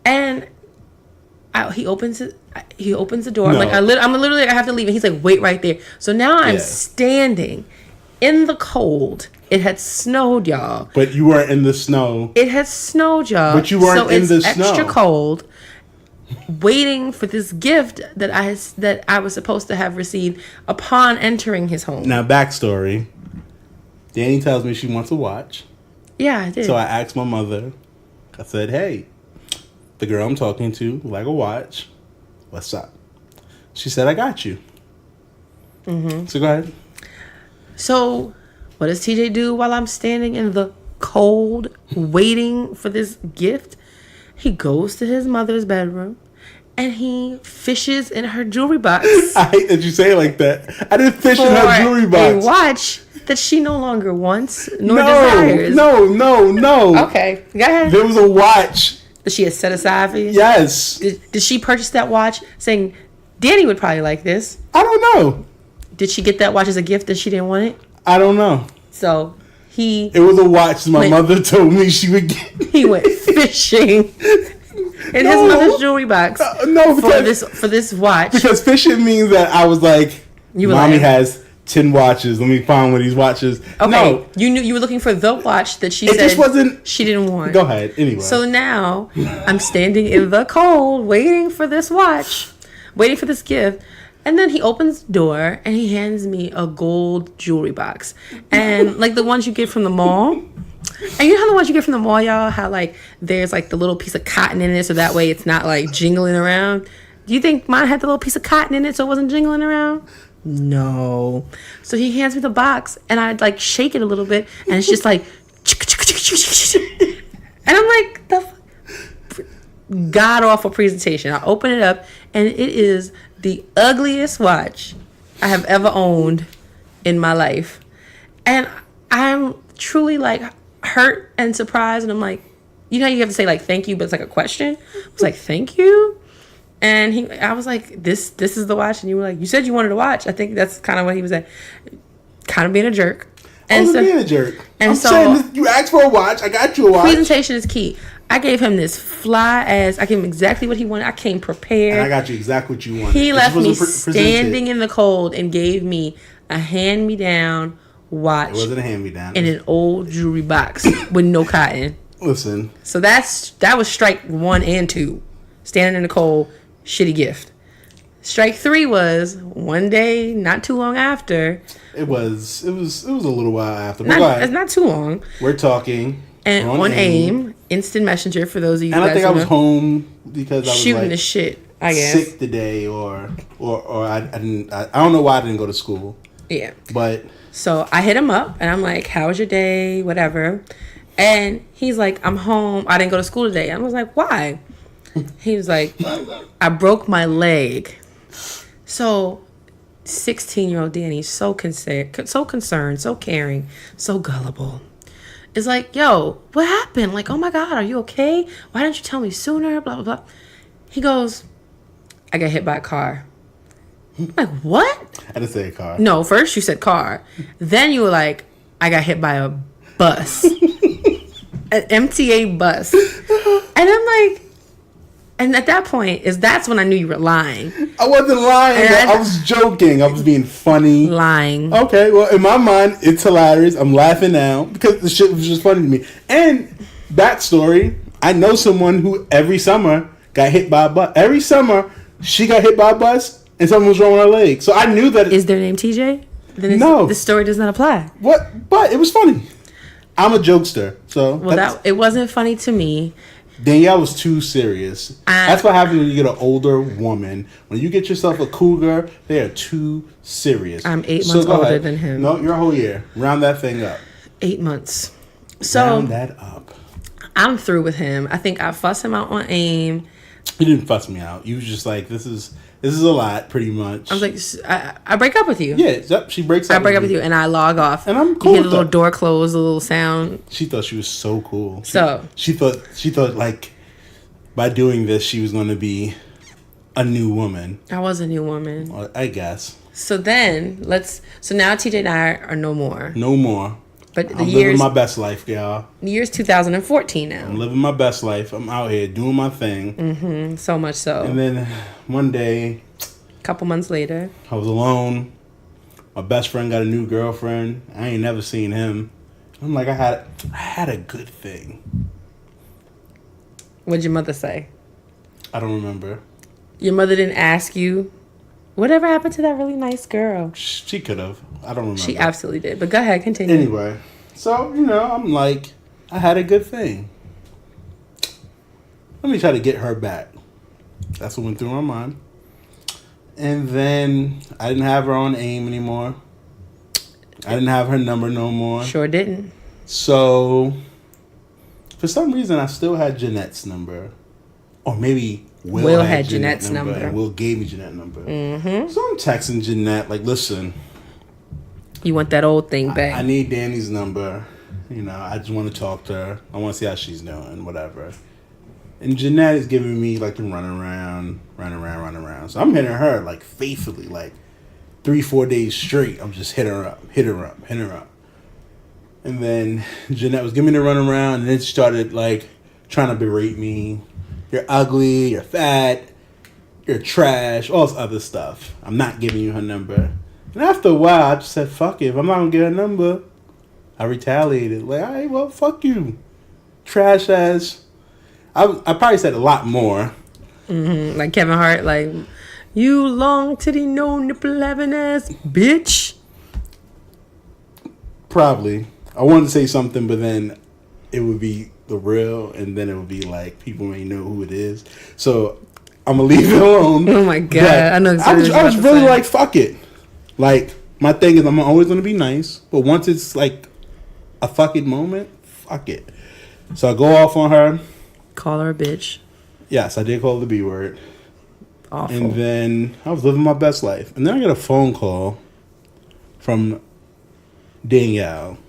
[SPEAKER 2] and he opens it. He opens the door. No. I'm like, I'm literally, I have to leave. And he's like, wait right there. So now I'm standing in the cold. It had snowed, y'all.
[SPEAKER 1] But you weren't in the snow.
[SPEAKER 2] It had snowed, y'all.
[SPEAKER 1] But you weren't in the snow. So
[SPEAKER 2] it's extra cold, waiting for this gift that I was supposed to have received upon entering his home.
[SPEAKER 1] Now, backstory. Dani tells me she wants a watch.
[SPEAKER 2] Yeah, I did.
[SPEAKER 1] So I asked my mother. I said, hey, the girl I'm talking to would like a watch. What's up? She said, I got you. So go ahead.
[SPEAKER 2] So what does TJ do while I'm standing in the cold waiting for this gift? He goes to his mother's bedroom and he fishes in her jewelry box.
[SPEAKER 1] I hate that you say it like that. I didn't fish in her jewelry box.
[SPEAKER 2] A watch that she no longer wants nor desires.
[SPEAKER 1] No.
[SPEAKER 2] Okay, go ahead.
[SPEAKER 1] There was a watch
[SPEAKER 2] that she had set aside for you?
[SPEAKER 1] Yes.
[SPEAKER 2] Did she purchase that watch saying, Dani would probably like this?
[SPEAKER 1] I don't know.
[SPEAKER 2] Did she get that watch as a gift and she didn't want it?
[SPEAKER 1] I don't know.
[SPEAKER 2] So
[SPEAKER 1] It was a watch my mother told me she would get.
[SPEAKER 2] He went fishing in his mother's jewelry box. For this watch.
[SPEAKER 1] Because fishing means that I was like, Mommy has 10 watches. Let me find one of these watches.
[SPEAKER 2] Okay,
[SPEAKER 1] no.
[SPEAKER 2] You knew you were looking for the watch that she
[SPEAKER 1] said
[SPEAKER 2] just wasn't. She didn't want.
[SPEAKER 1] Go ahead. Anyway.
[SPEAKER 2] So now I'm standing in the cold, waiting for this watch, waiting for this gift. And then he opens the door and he hands me a gold jewelry box. And like the ones you get from the mall. And you know how the ones you get from the mall, y'all, how like there's like the little piece of cotton in it so that way it's not like jingling around. Do you think mine had the little piece of cotton in it so it wasn't jingling around? No. So he hands me the box and I like shake it a little bit and it's just like and I'm like, the god awful presentation. I open it up and it is the ugliest watch I have ever owned in my life. And I'm truly like hurt and surprised. And I'm like, you know, you have to say like, thank you, but it's like a question. I was like, thank you. And I was like, this is the watch. And you were like, you said you wanted a watch. I think that's kind of what he was at. Kind of being a jerk.
[SPEAKER 1] And I wasn't being a jerk.
[SPEAKER 2] And
[SPEAKER 1] I'm saying, you asked for a watch. I got you a watch.
[SPEAKER 2] Presentation is key. I gave him this fly ass. I gave him exactly what he wanted. I came prepared.
[SPEAKER 1] And I got you exactly what you wanted.
[SPEAKER 2] He left me standing in the cold and gave me a hand-me-down watch. It
[SPEAKER 1] wasn't a hand-me-down.
[SPEAKER 2] In an old jewelry box with no cotton.
[SPEAKER 1] Listen.
[SPEAKER 2] So that was strike 1 and 2. Standing in the cold, shitty gift. Strike 3 was one day, not too long after.
[SPEAKER 1] It was a little while after.
[SPEAKER 2] It's not too long.
[SPEAKER 1] We're talking.
[SPEAKER 2] And on AIM, instant messenger for those of you.
[SPEAKER 1] And I think I was home because I was
[SPEAKER 2] shooting
[SPEAKER 1] like
[SPEAKER 2] the shit. I guess
[SPEAKER 1] sick today, or I didn't. I don't know why I didn't go to school.
[SPEAKER 2] Yeah.
[SPEAKER 1] But
[SPEAKER 2] so I hit him up and I'm like, "How was your day? Whatever." And he's like, "I'm home. I didn't go to school today." I was like, "Why?" He was like, "I broke my leg." So 16-year-old Dani, so concerned, so caring, so gullible. It's like, yo, what happened? Like, oh my God, are you okay? Why didn't you tell me sooner? Blah, blah, blah. He goes, I got hit by a car. I'm like, what?
[SPEAKER 1] I didn't say a car.
[SPEAKER 2] No, first you said car. Then you were like, I got hit by a bus. An MTA bus. And I'm like, and at that point, that's when I knew you were lying.
[SPEAKER 1] I wasn't lying. I was joking. I was being funny.
[SPEAKER 2] Lying.
[SPEAKER 1] Okay, well, in my mind, it's hilarious. I'm laughing now because the shit was just funny to me. And backstory, I know someone who every summer got hit by a bus. Every summer, she got hit by a bus and something was wrong with her leg. So I knew that.
[SPEAKER 2] Is their name TJ? Then
[SPEAKER 1] no.
[SPEAKER 2] The story does not apply.
[SPEAKER 1] What? But it was funny. I'm a jokester. So
[SPEAKER 2] well, it wasn't funny to me.
[SPEAKER 1] Danielle was too serious. That's what happens when you get an older woman. When you get yourself a cougar, they are too serious.
[SPEAKER 2] I'm 8 months older than him.
[SPEAKER 1] No, you're a whole year. Round that thing up.
[SPEAKER 2] 8 months. So
[SPEAKER 1] round that up.
[SPEAKER 2] I'm through with him. I think I fussed him out on AIM.
[SPEAKER 1] You didn't fuss me out. You was just like, this is a lot, pretty much.
[SPEAKER 2] I was like, I break up with you.
[SPEAKER 1] Yeah, she breaks up.
[SPEAKER 2] I break up with you, and I log off.
[SPEAKER 1] And I'm cool.
[SPEAKER 2] You hear the little door close, the little sound.
[SPEAKER 1] She thought she was so cool. She thought like by doing this, she was going to be a new woman.
[SPEAKER 2] I was a new woman.
[SPEAKER 1] Well, I guess.
[SPEAKER 2] So then so now TJ and I are no more.
[SPEAKER 1] No more.
[SPEAKER 2] But
[SPEAKER 1] I'm living my best life, y'all.
[SPEAKER 2] The year's 2014 now.
[SPEAKER 1] I'm living my best life. I'm out here doing my thing.
[SPEAKER 2] Mm-hmm. So much so.
[SPEAKER 1] And then one day,
[SPEAKER 2] a couple months later,
[SPEAKER 1] I was alone. My best friend got a new girlfriend. I ain't never seen him. I'm like, I had a good thing.
[SPEAKER 2] What'd your mother say?
[SPEAKER 1] I don't remember.
[SPEAKER 2] Your mother didn't ask you, whatever happened to that really nice girl?
[SPEAKER 1] She could have. I don't remember.
[SPEAKER 2] She absolutely did. But go ahead, continue.
[SPEAKER 1] Anyway, so, I'm like, I had a good thing. Let me try to get her back. That's what went through my mind. And then I didn't have her on AIM anymore. I didn't have her number no more.
[SPEAKER 2] Sure didn't.
[SPEAKER 1] So, for some reason, I still had Jeanette's number. Or maybe Will had Jeanette's number. And Will gave me Jeanette's number. Mm-hmm. So I'm texting Jeanette, like, listen.
[SPEAKER 2] You want that old thing back.
[SPEAKER 1] I need Dani's number. I just want to talk to her. I want to see how she's doing, whatever. And Jeanette is giving me, like, the run around. So I'm hitting her, like, faithfully, like, 3-4 days straight. I'm just hitting her up. And then Jeanette was giving me the runaround, and then she started like trying to berate me. You're ugly, you're fat, you're trash, all this other stuff. I'm not giving you her number. And after a while, I just said, fuck it. If I'm not going to get her number, I retaliated. Like, all right, well, fuck you. Trash ass. I probably said a lot more.
[SPEAKER 2] Mm-hmm. Like Kevin Hart, like, you long titty, no nipple having ass, bitch.
[SPEAKER 1] Probably. I wanted to say something, but then it would be the real, and then it would be like people may know who it is. So I'm gonna leave it alone.
[SPEAKER 2] Oh my god! I know exactly.
[SPEAKER 1] I was really like, fuck it. Like my thing is, I'm always gonna be nice, but once it's like a fucking moment, fuck it. So I go off on her.
[SPEAKER 2] Call her a bitch.
[SPEAKER 1] Yes, I did call her the B word.
[SPEAKER 2] Awful.
[SPEAKER 1] And then I was living my best life, and then I get a phone call from Danielle.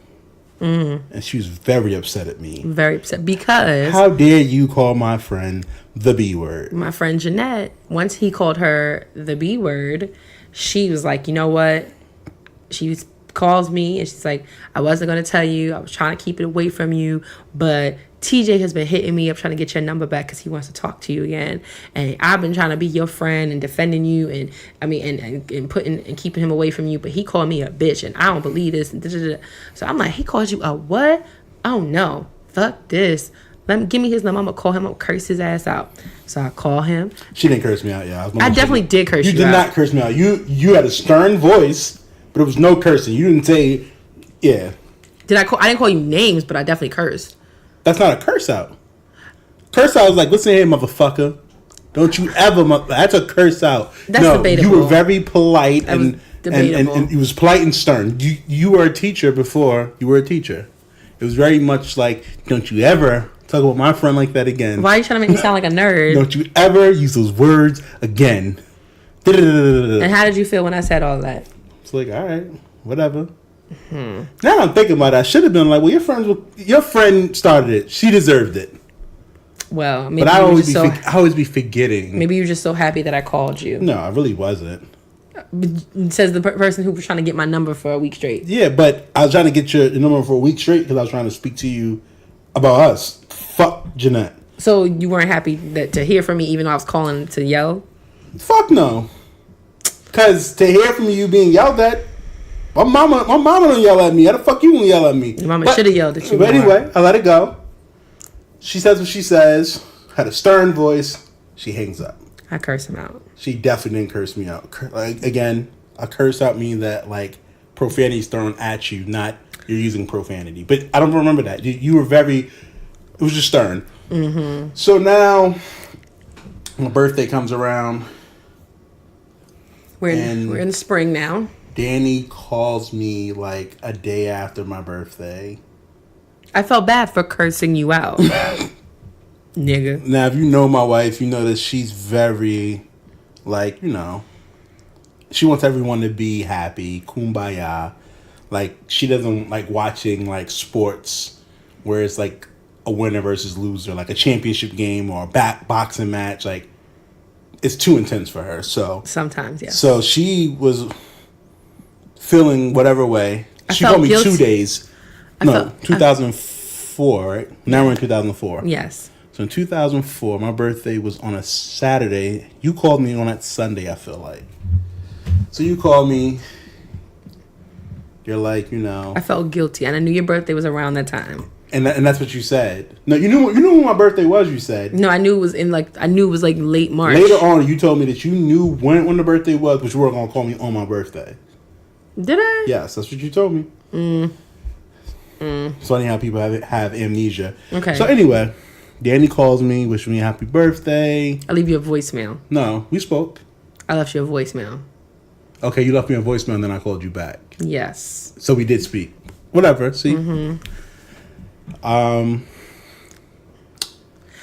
[SPEAKER 1] And she was very upset at me.
[SPEAKER 2] Very upset because...
[SPEAKER 1] How dare you call my friend the B word?
[SPEAKER 2] My friend Jeanette, once he called her the B word, she was like, you know what? Calls me and she's like, I wasn't going to tell you. I was trying to keep it away from you. But TJ has been hitting me up trying to get your number back because he wants to talk to you again. And I've been trying to be your friend and defending you and putting and keeping him away from you. But he called me a bitch and I don't believe this. And so I'm like, he called you a what? Oh no, fuck this. Give me his number. I'm going to call him. I'm going to curse his ass out. So I call him.
[SPEAKER 1] She didn't curse me out, yeah.
[SPEAKER 2] I definitely did curse you out.
[SPEAKER 1] You did not curse me out. You had a stern voice, but it was no cursing. You didn't say, yeah.
[SPEAKER 2] I didn't call you names, but I definitely cursed.
[SPEAKER 1] That's not a curse out. Curse out is like, listen here, motherfucker. Don't you ever... That's a curse out.
[SPEAKER 2] That's debatable.
[SPEAKER 1] You were very polite and
[SPEAKER 2] debatable.
[SPEAKER 1] you was polite and stern. You were a teacher before you were a teacher. It was very much like, don't you ever talk about my friend like that again.
[SPEAKER 2] Why are you trying to make me sound like a nerd?
[SPEAKER 1] Don't you ever use those words again.
[SPEAKER 2] And how did you feel when I said all that?
[SPEAKER 1] It's like, all right, whatever. Now I'm thinking about it. I should have been like, well, your friend started it. She deserved it.
[SPEAKER 2] Well, maybe
[SPEAKER 1] but I always be forgetting.
[SPEAKER 2] Maybe you're just so happy that I called you.
[SPEAKER 1] No, I really wasn't.
[SPEAKER 2] Says the person who was trying to get my number for a week straight.
[SPEAKER 1] Yeah, but I was trying to get your number for a week straight because I was trying to speak to you about us. Fuck Jeanette.
[SPEAKER 2] So you weren't happy to hear from me even though I was calling to yell?
[SPEAKER 1] Fuck no. Because to hear from you being yelled at, my mama don't yell at me. How the fuck you gonna yell at me?
[SPEAKER 2] Your mama should have yelled at you.
[SPEAKER 1] But anyway, I let it go. She says what she says. Had a stern voice. She hangs up.
[SPEAKER 2] I curse him out.
[SPEAKER 1] She definitely didn't curse me out. Like, again, a curse out means that like profanity is thrown at you, not you're using profanity. But I don't remember that. You were very. It was just stern. Mm-hmm. So now, my birthday comes around.
[SPEAKER 2] We're in the spring now.
[SPEAKER 1] Dani calls me like a day after my birthday.
[SPEAKER 2] I felt bad for cursing you out. Nigga.
[SPEAKER 1] Now, if you know my wife, you know that she's very, like, she wants everyone to be happy, kumbaya. Like, she doesn't like watching, like, sports where it's, like, a winner versus loser, like a championship game or a boxing match. Like, it's too intense for her. So
[SPEAKER 2] sometimes, yeah.
[SPEAKER 1] So she was feeling whatever way. She
[SPEAKER 2] felt
[SPEAKER 1] told me
[SPEAKER 2] guilty.
[SPEAKER 1] 2 days. 2004, right? Now we're in 2004.
[SPEAKER 2] Yes.
[SPEAKER 1] So in 2004, my birthday was on a Saturday. You called me on that Sunday, I feel like. So you called me. You're like,
[SPEAKER 2] I felt guilty, and I knew your birthday was around that time.
[SPEAKER 1] And that's what you said. No, you knew when my birthday was. You said
[SPEAKER 2] no. I knew it was late March.
[SPEAKER 1] Later on, you told me that you knew when the birthday was, but you weren't gonna call me on my birthday.
[SPEAKER 2] Did I?
[SPEAKER 1] Yes, that's what you told me. It's funny how people have amnesia.
[SPEAKER 2] Okay.
[SPEAKER 1] So anyway, Dani calls me, wish me a happy birthday.
[SPEAKER 2] I leave you a voicemail.
[SPEAKER 1] No, we spoke.
[SPEAKER 2] I left you a voicemail.
[SPEAKER 1] Okay, you left me a voicemail, and then I called you back.
[SPEAKER 2] Yes.
[SPEAKER 1] So we did speak. Whatever. See.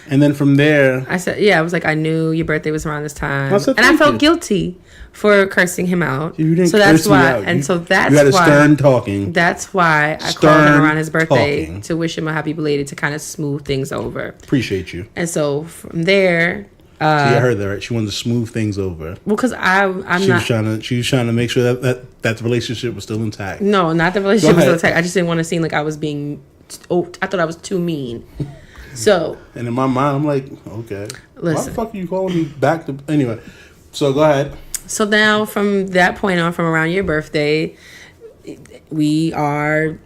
[SPEAKER 1] And then from there,
[SPEAKER 2] I said, I was like, I knew your birthday was around this time,
[SPEAKER 1] I said,
[SPEAKER 2] and I felt guilty for cursing him out.
[SPEAKER 1] You didn't
[SPEAKER 2] so
[SPEAKER 1] curse
[SPEAKER 2] that's
[SPEAKER 1] me
[SPEAKER 2] why,
[SPEAKER 1] out.
[SPEAKER 2] and so that's
[SPEAKER 1] you had a
[SPEAKER 2] why
[SPEAKER 1] stern talking.
[SPEAKER 2] That's why I called him around his birthday to wish him a happy belated to kind of smooth things over.
[SPEAKER 1] Appreciate you.
[SPEAKER 2] And so from there,
[SPEAKER 1] I heard that, right? She wanted to smooth things over.
[SPEAKER 2] Well, because she
[SPEAKER 1] was trying to make sure that the relationship was still intact.
[SPEAKER 2] No, not the relationship was still intact. I just didn't want to seem like I was being. Oh, I thought I was too mean. So.
[SPEAKER 1] And in my mind, I'm like, okay.
[SPEAKER 2] Listen.
[SPEAKER 1] Why the fuck are you calling me back to anyway? So go ahead.
[SPEAKER 2] So now, from that point on, from around your birthday, we are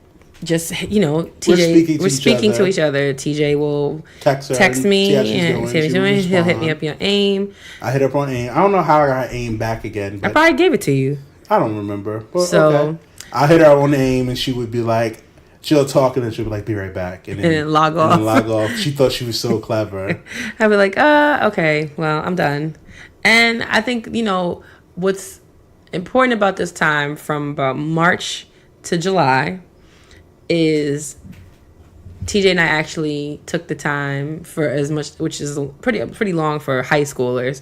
[SPEAKER 2] just, TJ. We're speaking to each other. TJ will text me and he'll hit me up on AIM.
[SPEAKER 1] I hit up on AIM. I don't know how I got AIM back again.
[SPEAKER 2] I probably gave it to you.
[SPEAKER 1] I don't remember. But okay. I hit her on AIM and she would be like, she'll talk and then she'll be like, be right back. And then
[SPEAKER 2] log off.
[SPEAKER 1] She thought she was so clever.
[SPEAKER 2] I'd be like, okay, well, I'm done. And I think, what's important about this time from about March to July is TJ and I actually took the time for as much, which is pretty long for high schoolers,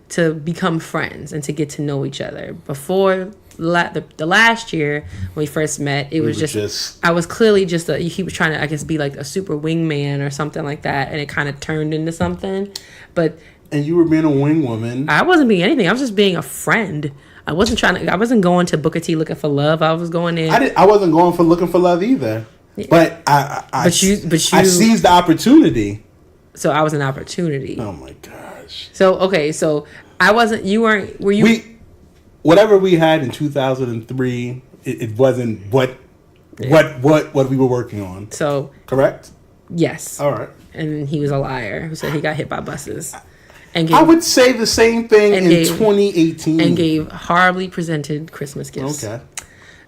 [SPEAKER 2] to become friends and to get to know each other. Before the last year when we first met, it was just I was clearly just he was trying to, I guess, be like a super wingman or something like that, and it kind of turned into something.
[SPEAKER 1] And you were being a wing woman.
[SPEAKER 2] I wasn't being anything. I was just being a friend. I wasn't going to Booker T looking for love. I was going in.
[SPEAKER 1] I wasn't going for looking for love either. Yeah. But I seized the opportunity.
[SPEAKER 2] So I was an opportunity.
[SPEAKER 1] Oh my gosh.
[SPEAKER 2] So okay, so I wasn't. You weren't. Were you?
[SPEAKER 1] Whatever we had in 2003, it wasn't what we were working on.
[SPEAKER 2] So
[SPEAKER 1] correct.
[SPEAKER 2] Yes.
[SPEAKER 1] All right.
[SPEAKER 2] And he was a liar who said he got hit by buses.
[SPEAKER 1] I would say the same thing in 2018.
[SPEAKER 2] And gave horribly presented Christmas gifts.
[SPEAKER 1] Okay.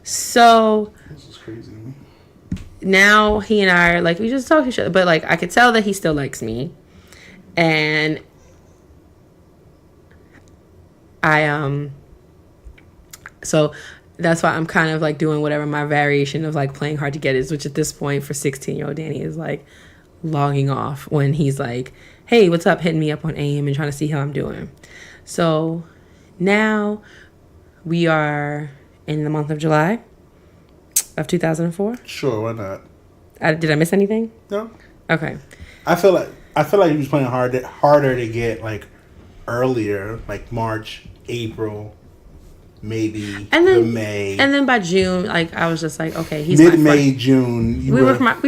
[SPEAKER 2] So.
[SPEAKER 1] This is crazy.
[SPEAKER 2] Now he and I are like, we just talk to each other. But like, I could tell that he still likes me. And so that's why I'm kind of like doing whatever my variation of like playing hard to get is, which at this point for 16-year-old Dani is like logging off when he's like, hey, what's up? Hitting me up on AIM and trying to see how I'm doing. So now we are in the month of July of 2004.
[SPEAKER 1] Sure, why not?
[SPEAKER 2] Did I miss anything?
[SPEAKER 1] No.
[SPEAKER 2] Okay.
[SPEAKER 1] I feel like he was playing harder to get like earlier, like March, April, maybe May.
[SPEAKER 2] And then by June, like I was just like, okay, he's
[SPEAKER 1] mid-May, June.
[SPEAKER 2] We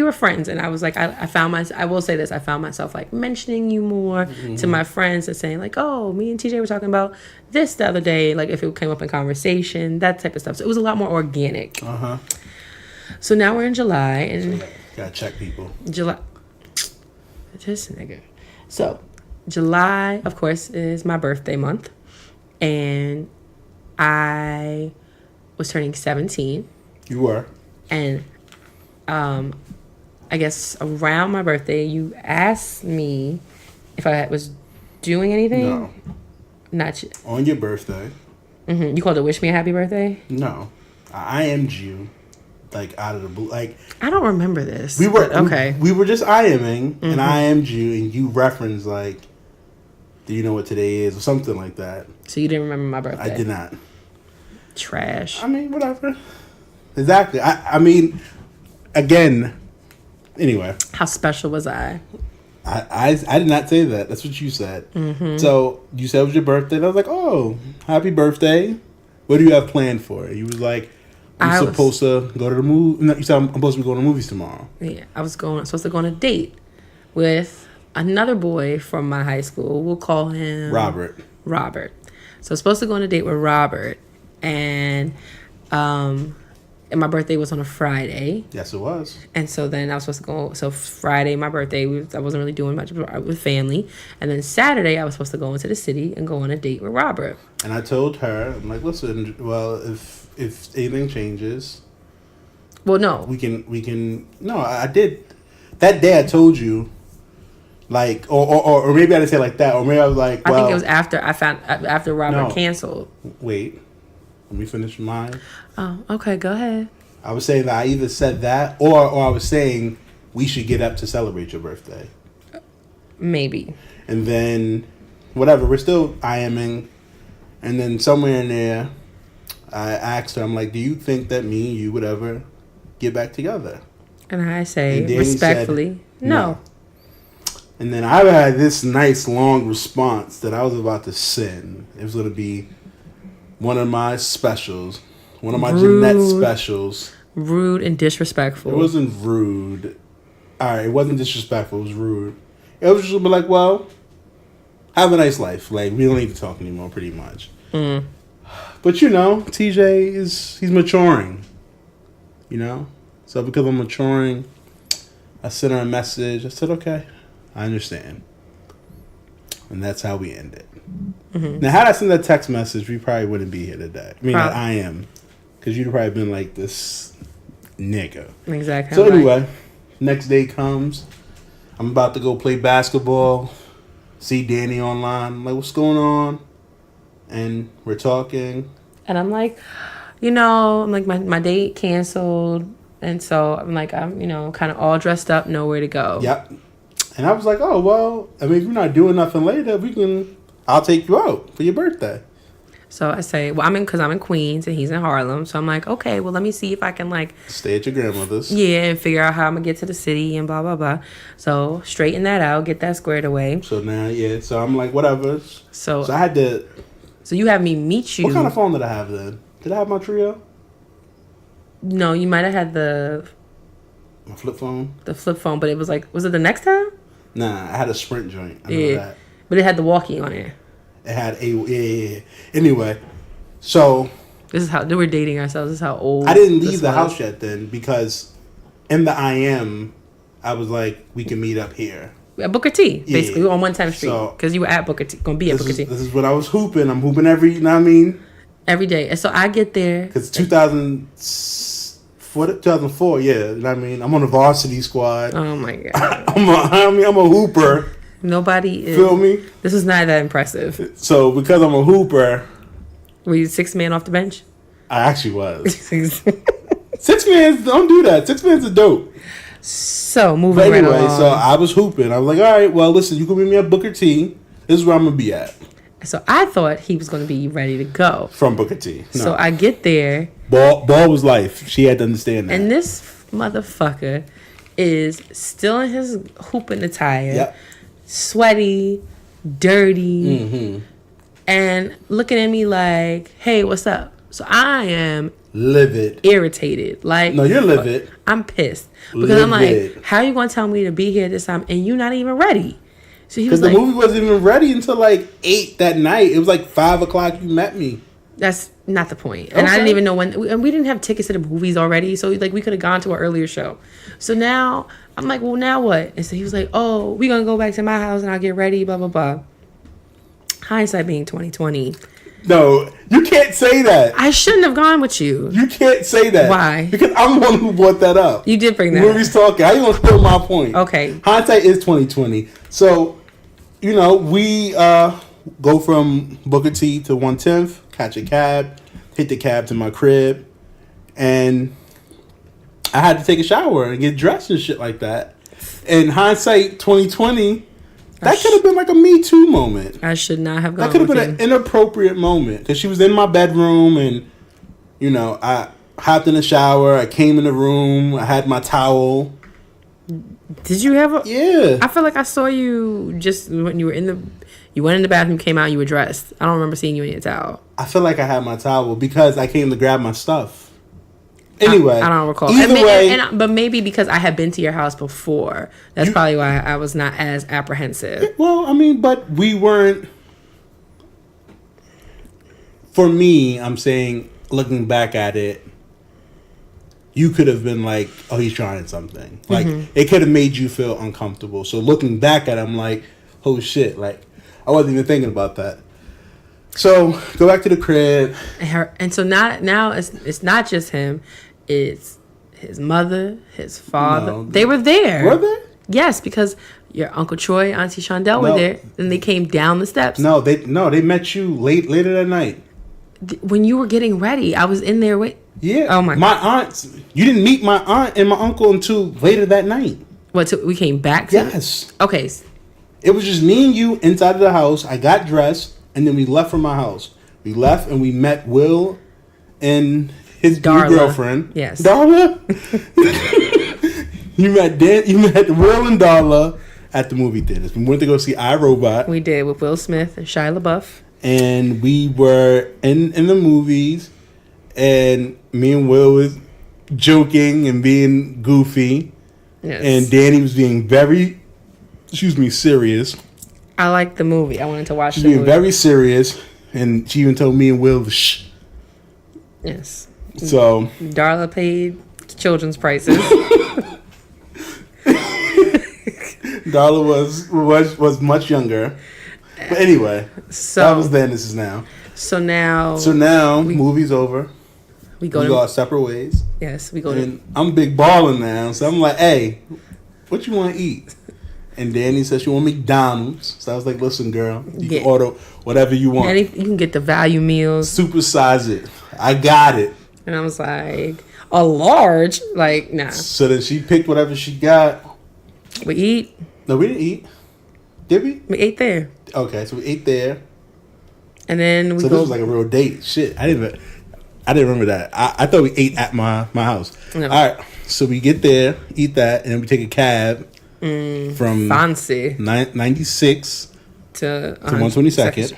[SPEAKER 2] were friends, and I was like, I will say this, I found myself like mentioning you more to my friends and saying like, oh, me and TJ were talking about this the other day, like if it came up in conversation, that type of stuff. So it was a lot more organic. So now we're in July, and
[SPEAKER 1] gotta check people.
[SPEAKER 2] July. This nigga. So July, of course, is my birthday month, and I was turning 17.
[SPEAKER 1] You were.
[SPEAKER 2] And I guess around my birthday, you asked me if I was doing anything.
[SPEAKER 1] No.
[SPEAKER 2] Not yet.
[SPEAKER 1] On your birthday.
[SPEAKER 2] Mm-hmm. You called to wish me a happy birthday?
[SPEAKER 1] No. I IM'd you. Like out of the blue. Like
[SPEAKER 2] I don't remember this.
[SPEAKER 1] We were
[SPEAKER 2] okay.
[SPEAKER 1] We were just IMing, and I IM'd you, and you referenced like, do you know what today is, or something like that.
[SPEAKER 2] So you didn't remember my birthday?
[SPEAKER 1] I did not.
[SPEAKER 2] Trash.
[SPEAKER 1] I mean, whatever. Exactly. I mean, again. Anyway.
[SPEAKER 2] How special was I?
[SPEAKER 1] I did not say that. That's what you said. Mm-hmm. So you said it was your birthday, and I was like, oh, happy birthday. What do you have planned for it? You was like, I'm supposed to go to the movie. No, you said I'm supposed to be going to movies tomorrow.
[SPEAKER 2] Yeah, I was supposed to go on a date with another boy from my high school. We'll call him
[SPEAKER 1] Robert.
[SPEAKER 2] So I was supposed to go on a date with Robert, and my birthday was on a Friday.
[SPEAKER 1] Yes, it was.
[SPEAKER 2] And so then I was supposed to go. So Friday, my birthday, I wasn't really doing much with family. And then Saturday, I was supposed to go into the city and go on a date with Robert.
[SPEAKER 1] And I told her, I'm like, listen, well, if anything changes,
[SPEAKER 2] well, no,
[SPEAKER 1] we can. No, I did. That day, I told you, like, or maybe I didn't say it like that, or maybe I was like, well,
[SPEAKER 2] I think it was after Robert canceled.
[SPEAKER 1] Wait, let me finish mine.
[SPEAKER 2] Oh, okay, go ahead.
[SPEAKER 1] I was saying that I either said that, or I was saying we should get up to celebrate your birthday.
[SPEAKER 2] Maybe.
[SPEAKER 1] And then, whatever, we're still IMing, and then somewhere in there, I asked her, I'm like, do you think that me and you would ever get back together?
[SPEAKER 2] And I say, respectfully, no.
[SPEAKER 1] And then I had this nice long response that I was about to send. It was going to be one of my specials. One of my Jeanette specials.
[SPEAKER 2] Rude and disrespectful.
[SPEAKER 1] It wasn't rude. Alright, it wasn't disrespectful. It was rude. It was just like, well, have a nice life. Like, we don't need to talk anymore, pretty much. Mm. But, you know, TJ he's maturing. You know? So because I'm maturing, I sent her a message. I said, okay, I understand. And that's how we ended. Mm-hmm. Now, had I sent that text message, we probably wouldn't be here today. I mean, I am. Because you'd probably been like this nigga.
[SPEAKER 2] Exactly.
[SPEAKER 1] So anyway, next day comes. I'm about to go play basketball. See Dani online. I'm like, what's going on? And we're talking.
[SPEAKER 2] And I'm like, you know, I'm like, my date canceled. And so I'm like, I'm, you know, kind of all dressed up, nowhere to go.
[SPEAKER 1] Yep. And I was like, oh, well, I mean, if you're not doing nothing later, I'll take you out for your birthday.
[SPEAKER 2] So I say, well, because I'm in Queens and he's in Harlem. So I'm like, okay, well, let me see if I can like
[SPEAKER 1] stay at your grandmother's.
[SPEAKER 2] Yeah, and figure out how I'm gonna get to the city and blah blah blah. So straighten that out, get that squared away.
[SPEAKER 1] So now, yeah. So I'm like, whatever. So I had to.
[SPEAKER 2] So you have me meet you.
[SPEAKER 1] What kind of phone did I have then? Did I have my Trio?
[SPEAKER 2] No, you might have had
[SPEAKER 1] my flip phone.
[SPEAKER 2] The flip phone, but it was like, was it the next time?
[SPEAKER 1] Nah, I had a Sprint joint. I know that.
[SPEAKER 2] But it had the walkie on it.
[SPEAKER 1] It had yeah. Anyway, so
[SPEAKER 2] this is how we're dating ourselves. This is how old.
[SPEAKER 1] I didn't leave the house yet then because in the IM, I was like, we can meet up here
[SPEAKER 2] at Booker T. Basically, on 110th Street because you were at Booker T. Gonna be at Booker T.
[SPEAKER 1] This is what I was hooping. I'm hooping every. You know what I mean?
[SPEAKER 2] Every day, and so I get there
[SPEAKER 1] because 2004. Yeah, you know what I mean. I'm on the varsity squad.
[SPEAKER 2] Oh my god.
[SPEAKER 1] I'm a hooper.
[SPEAKER 2] Nobody is.
[SPEAKER 1] Feel me?
[SPEAKER 2] This is not that impressive.
[SPEAKER 1] So, because I'm a hooper.
[SPEAKER 2] Were you 6 man off the bench?
[SPEAKER 1] I actually was. 6 mans, don't do that. 6 mans are dope.
[SPEAKER 2] So, moving right along.
[SPEAKER 1] So I was hooping. I was like, all right, well, listen, you can meet me at Booker T. This is where I'm going to be at.
[SPEAKER 2] So, I thought he was going to be ready to go.
[SPEAKER 1] From Booker T. No.
[SPEAKER 2] So, I get there.
[SPEAKER 1] Ball was life. She had to understand that.
[SPEAKER 2] And this motherfucker is still in his hooping attire.
[SPEAKER 1] Yep.
[SPEAKER 2] Sweaty, dirty, and looking at me like, hey, what's up? So I am
[SPEAKER 1] livid,
[SPEAKER 2] irritated. Like,
[SPEAKER 1] no, you're livid.
[SPEAKER 2] I'm pissed because I'm like, how are you gonna tell me to be here this time and you're not even ready? So he was
[SPEAKER 1] like, the movie wasn't even ready until like 8 that night. It was like 5 o'clock. You met me.
[SPEAKER 2] That's not the point. And I didn't even know when. And we didn't have tickets to the movies already. So, like, we could have gone to an earlier show. So now, I'm like, well, now what? And so he was like, oh, we're going to go back to my house and I'll get ready, blah, blah, blah. Hindsight being 2020.
[SPEAKER 1] No, you can't say that.
[SPEAKER 2] I shouldn't have gone with you.
[SPEAKER 1] You can't say that.
[SPEAKER 2] Why?
[SPEAKER 1] Because I'm the one who brought that up.
[SPEAKER 2] You did bring that
[SPEAKER 1] up. Movies talking. How you going to steal my point?
[SPEAKER 2] Okay.
[SPEAKER 1] Hindsight is 2020. So, you know, we go from Booker T to 110th, catch a cab, hit the cab to my crib, and I had to take a shower and get dressed and shit like that. In hindsight, 2020, that could have been like a Me Too moment.
[SPEAKER 2] I should not have gone.
[SPEAKER 1] That could have been an inappropriate moment because she was in my bedroom and, you know, I hopped in the shower. I came in the room. I had my towel.
[SPEAKER 2] Did you have a?
[SPEAKER 1] Yeah.
[SPEAKER 2] I feel like I saw you just when you were in the. You went in the bathroom, came out, you were dressed. I don't remember seeing you in your towel.
[SPEAKER 1] I feel like I had my towel because I came to grab my stuff. Anyway.
[SPEAKER 2] I don't recall. But maybe because I had been to your house before. That's probably why I was not as apprehensive.
[SPEAKER 1] Well, I mean, but we weren't. For me, I'm saying, looking back at it, you could have been like, oh, he's trying something. Like, it could have made you feel uncomfortable. So looking back at it, I'm like, oh, shit. Like, I wasn't even thinking about that. So go back to the crib,
[SPEAKER 2] and so now it's not just him; it's his mother, his father. No, they were there.
[SPEAKER 1] Were they?
[SPEAKER 2] Yes, because your Uncle Troy, Auntie Shondell were there, and they came down the steps.
[SPEAKER 1] No, they met you later that night.
[SPEAKER 2] When you were getting ready, I was in there with.
[SPEAKER 1] Yeah.
[SPEAKER 2] Oh my.
[SPEAKER 1] My aunt. You didn't meet my aunt and my uncle until later that night.
[SPEAKER 2] What? So we came back to.
[SPEAKER 1] Yes.
[SPEAKER 2] Okay.
[SPEAKER 1] It was just me and you inside of the house. I got dressed, and then we left from my house. We left, and we met Will and his new girlfriend.
[SPEAKER 2] Yes.
[SPEAKER 1] Darla? You met Will and Darla, at the movie theaters. We went to go see iRobot.
[SPEAKER 2] We did with Will Smith and Shia LaBeouf.
[SPEAKER 1] And we were in the movies, and me and Will was joking and being goofy.
[SPEAKER 2] Yes.
[SPEAKER 1] And Dani was being very, serious.
[SPEAKER 2] I liked the movie. I wanted to watch
[SPEAKER 1] She
[SPEAKER 2] the
[SPEAKER 1] was being
[SPEAKER 2] movie.
[SPEAKER 1] very serious, and she even told me and Will to shh.
[SPEAKER 2] Yes.
[SPEAKER 1] So
[SPEAKER 2] Darla paid children's prices.
[SPEAKER 1] Darla was much younger. But anyway,
[SPEAKER 2] So
[SPEAKER 1] that was then. This is now.
[SPEAKER 2] So now
[SPEAKER 1] Movie's over.
[SPEAKER 2] we go
[SPEAKER 1] We
[SPEAKER 2] to
[SPEAKER 1] go our separate ways.
[SPEAKER 2] yes, we go to
[SPEAKER 1] And I'm big balling now, so I'm like, hey, what you want to eat? And Dani said she want McDonald's. So I was like, listen, girl, you can order whatever you want.
[SPEAKER 2] you can get the value meals.
[SPEAKER 1] Supersize it. I got it.
[SPEAKER 2] And I was like, a large? Like, nah.
[SPEAKER 1] So then she picked whatever she got.
[SPEAKER 2] We eat.
[SPEAKER 1] No, we didn't eat. Did we?
[SPEAKER 2] We ate there.
[SPEAKER 1] Okay, so we ate there.
[SPEAKER 2] And then we
[SPEAKER 1] So
[SPEAKER 2] go.
[SPEAKER 1] this was like a real date. Shit, I didn't remember that. I thought we ate at my house.
[SPEAKER 2] No.
[SPEAKER 1] All right, so we get there, eat that, and then we take a cab from
[SPEAKER 2] Fancy
[SPEAKER 1] 96
[SPEAKER 2] to
[SPEAKER 1] 122nd.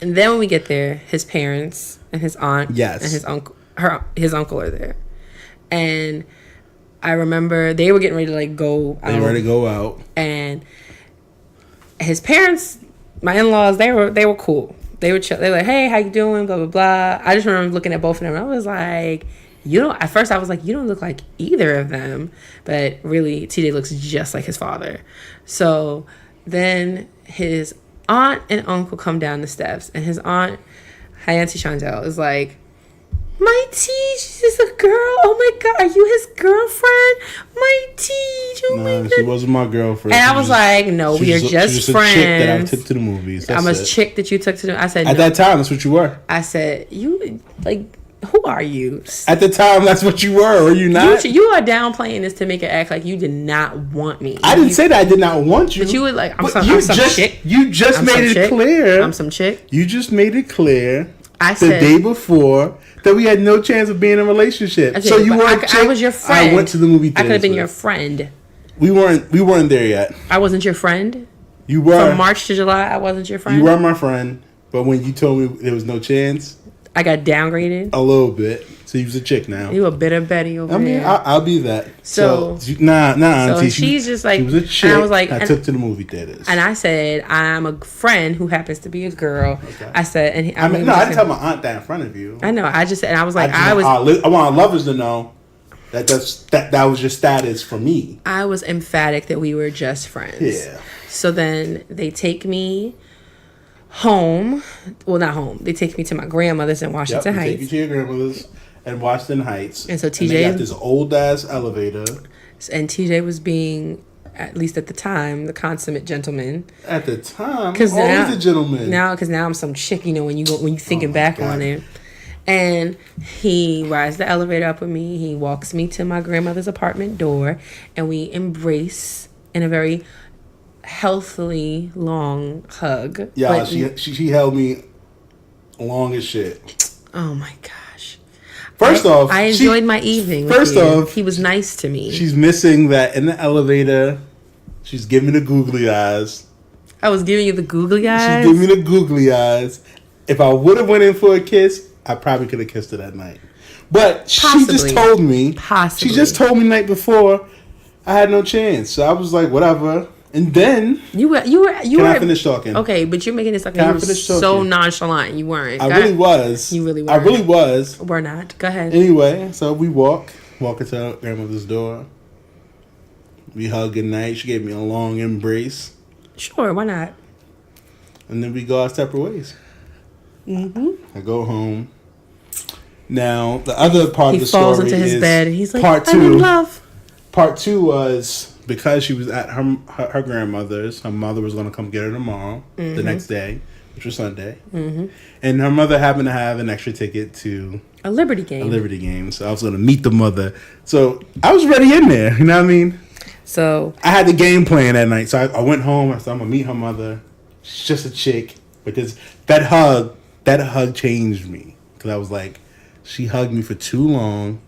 [SPEAKER 2] And then when we get there, his parents and his aunt
[SPEAKER 1] Yes.
[SPEAKER 2] and his uncle are there. And I remember they were getting ready to like go out.
[SPEAKER 1] They were ready to go out.
[SPEAKER 2] And his parents, my in-laws, they were cool. They were chill. They were like, hey, how you doing? Blah, blah, blah. I just remember looking at both of them. And I was like, at first I was like, you don't look like either of them. But really, TJ looks just like his father. So then his aunt and uncle come down the steps. And his aunt, hi, Auntie Chantel, is like, my T, she's a girl. Oh my God, are you his girlfriend? My T, oh my God.
[SPEAKER 1] She wasn't my girlfriend.
[SPEAKER 2] And I was like, no, we are just friends.
[SPEAKER 1] A chick that I took to the movies.
[SPEAKER 2] I'm a chick that you took to the. I said
[SPEAKER 1] at that time, that's what you were.
[SPEAKER 2] I said, you like, who are you?
[SPEAKER 1] At the time, that's what you were. Were you not?
[SPEAKER 2] You are downplaying this to make it act like you did not want me.
[SPEAKER 1] I didn't say that I did not want you.
[SPEAKER 2] But you would like, I'm some chick.
[SPEAKER 1] You just made it clear.
[SPEAKER 2] I'm some chick.
[SPEAKER 1] You just made it clear.
[SPEAKER 2] I
[SPEAKER 1] the
[SPEAKER 2] said
[SPEAKER 1] day before that we had no chance of being in a relationship.
[SPEAKER 2] Okay,
[SPEAKER 1] so you weren't.
[SPEAKER 2] I was your friend.
[SPEAKER 1] I went to the movie theater.
[SPEAKER 2] I could have been your friend.
[SPEAKER 1] We weren't there yet.
[SPEAKER 2] I wasn't your friend.
[SPEAKER 1] You were.
[SPEAKER 2] From March to July, I wasn't your friend.
[SPEAKER 1] You were my friend, but when you told me there was no chance,
[SPEAKER 2] I got downgraded
[SPEAKER 1] a little bit. So you was a chick now.
[SPEAKER 2] You a bitter Betty over there.
[SPEAKER 1] I'll be that.
[SPEAKER 2] So
[SPEAKER 1] nah.
[SPEAKER 2] So she's just like,
[SPEAKER 1] she was a chick.
[SPEAKER 2] And I was like,
[SPEAKER 1] I took to the movie theaters,
[SPEAKER 2] and I said, I'm a friend who happens to be a girl. Okay. I said, and
[SPEAKER 1] I didn't tell my aunt that in front of you.
[SPEAKER 2] I know. I just said, and I was like,
[SPEAKER 1] I want lovers to know that that was your status for me.
[SPEAKER 2] I was emphatic that we were just friends.
[SPEAKER 1] Yeah.
[SPEAKER 2] So then they take me home. Well, not home. They take me to my grandmother's in Washington Heights.
[SPEAKER 1] Take you to your grandmother's in Washington Heights.
[SPEAKER 2] And so TJ
[SPEAKER 1] they got this old ass elevator.
[SPEAKER 2] And TJ was being, at least at the time, the consummate gentleman.
[SPEAKER 1] At the time,
[SPEAKER 2] always
[SPEAKER 1] a gentleman.
[SPEAKER 2] Because now I'm some chick. You know, when you thinking back on it. And he rides the elevator up with me. He walks me to my grandmother's apartment door, and we embrace in a very healthily long hug.
[SPEAKER 1] Yeah, she held me long as shit.
[SPEAKER 2] Oh my gosh.
[SPEAKER 1] First off,
[SPEAKER 2] I enjoyed my evening.
[SPEAKER 1] First off,
[SPEAKER 2] he was nice to me.
[SPEAKER 1] She's missing that in the elevator. She's giving me the googly eyes.
[SPEAKER 2] I was giving you the googly eyes?
[SPEAKER 1] She's giving me the googly eyes. If I would have went in for a kiss, I probably could have kissed her that night. But she just told me.
[SPEAKER 2] Possibly.
[SPEAKER 1] She just told me the night before I had no chance. So I was like, whatever. And then
[SPEAKER 2] you were. Can
[SPEAKER 1] I finish talking?
[SPEAKER 2] Okay, but you're making this like you were so nonchalant. You weren't.
[SPEAKER 1] I really was.
[SPEAKER 2] You really were.
[SPEAKER 1] I really was.
[SPEAKER 2] We're not. Go ahead.
[SPEAKER 1] Anyway, so we walk into our grandmother's door. We hug goodnight. She gave me a long embrace.
[SPEAKER 2] Sure, why not?
[SPEAKER 1] And then we go our separate ways.
[SPEAKER 2] Mm-hmm.
[SPEAKER 1] I go home. Now the other part of the story
[SPEAKER 2] falls into his bed and he's like,
[SPEAKER 1] part 2.
[SPEAKER 2] I'm in love.
[SPEAKER 1] Part 2 was because she was at her grandmother's. Her mother was going to come get her tomorrow, the next day, which was Sunday. Mm-hmm. And her mother happened to have an extra ticket to
[SPEAKER 2] a Liberty game.
[SPEAKER 1] So I was going to meet the mother. So I was ready in there. You know what I mean?
[SPEAKER 2] So
[SPEAKER 1] I had the game plan that night. So I went home. I said, I'm going to meet her mother. She's just a chick. But that hug changed me. Because I was like, she hugged me for too long.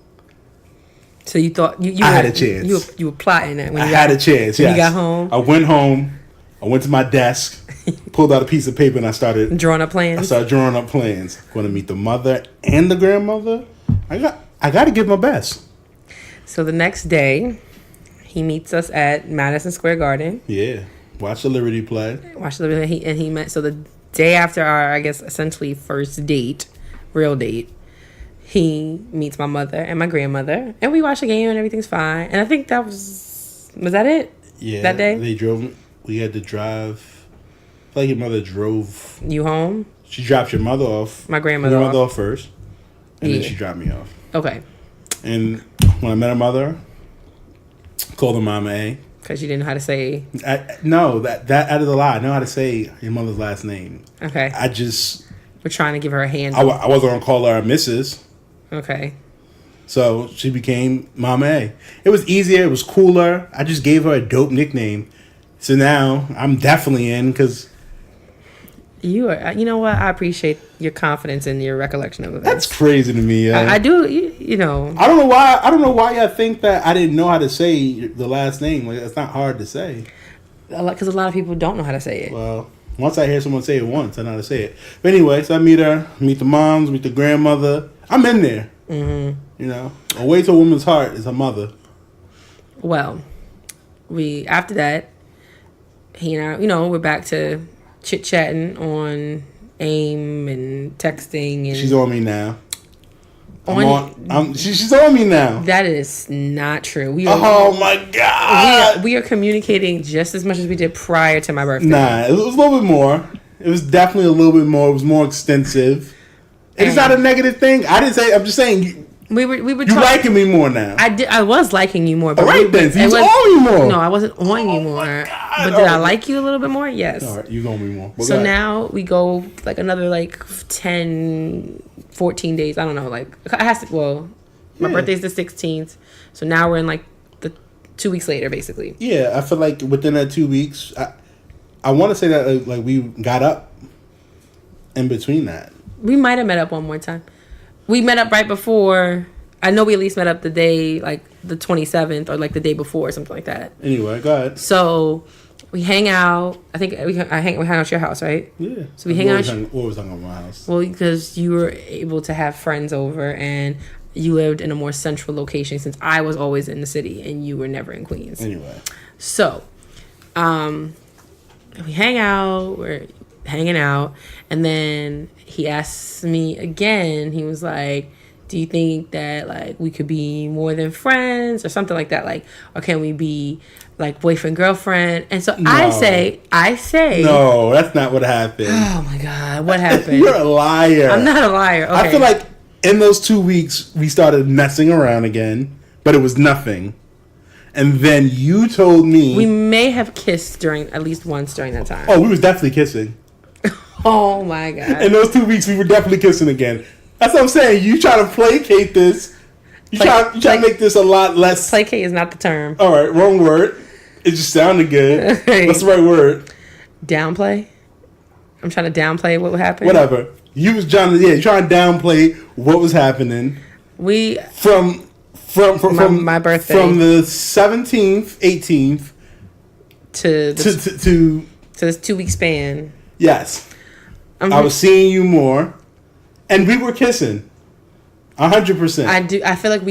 [SPEAKER 2] So you thought you
[SPEAKER 1] I
[SPEAKER 2] were,
[SPEAKER 1] had a chance.
[SPEAKER 2] You were plotting that when
[SPEAKER 1] I
[SPEAKER 2] you
[SPEAKER 1] had a chance.
[SPEAKER 2] when
[SPEAKER 1] Yes.
[SPEAKER 2] you got home.
[SPEAKER 1] I went home. I went to my desk, pulled out a piece of paper, and I started
[SPEAKER 2] Drawing up plans.
[SPEAKER 1] I started drawing up plans. Going to meet the mother and the grandmother. I got to give my best.
[SPEAKER 2] So the next day, he meets us at Madison Square Garden.
[SPEAKER 1] Yeah. Watch the Liberty play.
[SPEAKER 2] He met. So the day after our, I guess, essentially first date, real date, he meets my mother and my grandmother, and we watch the game and everything's fine. And I think that was that it?
[SPEAKER 1] Yeah.
[SPEAKER 2] That day
[SPEAKER 1] they drove. We had to drive. I feel like your mother drove.
[SPEAKER 2] you home?
[SPEAKER 1] She dropped your mother off.
[SPEAKER 2] My grandmother
[SPEAKER 1] off first, and then
[SPEAKER 2] Yeah.
[SPEAKER 1] she dropped me off.
[SPEAKER 2] Okay.
[SPEAKER 1] And when I met her mother, called her Mama A.
[SPEAKER 2] Because you didn't know how to say.
[SPEAKER 1] No, that out of the lie. I know how to say your mother's last name.
[SPEAKER 2] Okay.
[SPEAKER 1] I just
[SPEAKER 2] We're trying to give her a hand.
[SPEAKER 1] I wasn't gonna call her Mrs.
[SPEAKER 2] Okay.
[SPEAKER 1] So she became Mama A. It was easier. It was cooler. I just gave her a dope nickname. So now I'm definitely in because
[SPEAKER 2] You are. You know what? I appreciate your confidence and your recollection of events.
[SPEAKER 1] that's crazy to me.
[SPEAKER 2] I do. You know.
[SPEAKER 1] I don't know why. I don't know why y'all think that I didn't know how to say the last name. Like it's not hard to say.
[SPEAKER 2] Because a lot of people don't know how to say it.
[SPEAKER 1] Well, once I hear someone say it once, I know how to say it. But anyway, so I meet her, meet the moms, meet the grandmother. I'm in there. Mm-hmm. You know, a way to a woman's heart is her mother.
[SPEAKER 2] Well, after that, he and I, we're back to chit chatting on AIM and texting, and
[SPEAKER 1] She's on me now.
[SPEAKER 2] On-
[SPEAKER 1] She's on me now.
[SPEAKER 2] that is not true.
[SPEAKER 1] Oh my god!
[SPEAKER 2] We are communicating just as much as we did prior to my birthday.
[SPEAKER 1] Nah, it was a little bit more. It was definitely a little bit more. It was more extensive. It's not a negative thing. I didn't say. I'm just saying.
[SPEAKER 2] We were
[SPEAKER 1] You liking me more now.
[SPEAKER 2] I was liking you more. But
[SPEAKER 1] All right then. So you on me more.
[SPEAKER 2] No, I wasn't on you more. But did I like you a little bit more? Yes.
[SPEAKER 1] All right, you on me more.
[SPEAKER 2] So now we go like another 10, 14 days. I don't know. Like it has to. Well, my birthday's the 16th. So now we're in the 2 weeks later, basically.
[SPEAKER 1] Yeah, I feel like within that 2 weeks, I want to say that like we got up in between that.
[SPEAKER 2] We might have met up one more time. We met up right before. I know we at least met up the day, the 27th, or the day before, or something like that.
[SPEAKER 1] Anyway, go ahead.
[SPEAKER 2] So we hang out. I think we hang out at your house, right?
[SPEAKER 1] Yeah.
[SPEAKER 2] So we hang out.
[SPEAKER 1] Always hung out at my house.
[SPEAKER 2] Well, because you were able to have friends over, and you lived in a more central location, since I was always in the city and you were never in Queens.
[SPEAKER 1] Anyway.
[SPEAKER 2] So, we hang out. We're hanging out, and then he asks me again. He was like, do you think that we could be more than friends or something like that, or can we be boyfriend girlfriend? And so
[SPEAKER 1] No.
[SPEAKER 2] I say
[SPEAKER 1] No, that's not what happened.
[SPEAKER 2] Oh my god, what happened?
[SPEAKER 1] You're a liar.
[SPEAKER 2] I'm not a liar. Okay.
[SPEAKER 1] I feel like in those 2 weeks we started messing around again, but it was nothing. And then you told me
[SPEAKER 2] we may have kissed at least once during that time.
[SPEAKER 1] Oh, we was definitely kissing.
[SPEAKER 2] Oh my god.
[SPEAKER 1] In those 2 weeks we were definitely kissing again. That's what I'm saying. You try to placate this. You try to make this a lot less.
[SPEAKER 2] Placate is not the term.
[SPEAKER 1] All right, wrong word. It just sounded good. What's the right word?
[SPEAKER 2] Downplay. I'm trying to downplay what happened.
[SPEAKER 1] Whatever. You was trying to downplay what was happening.
[SPEAKER 2] We
[SPEAKER 1] from
[SPEAKER 2] my birthday,
[SPEAKER 1] from the 17th, 18th
[SPEAKER 2] to this 2 week span.
[SPEAKER 1] Yes, I was seeing you more, and we were kissing. 100%.
[SPEAKER 2] I feel like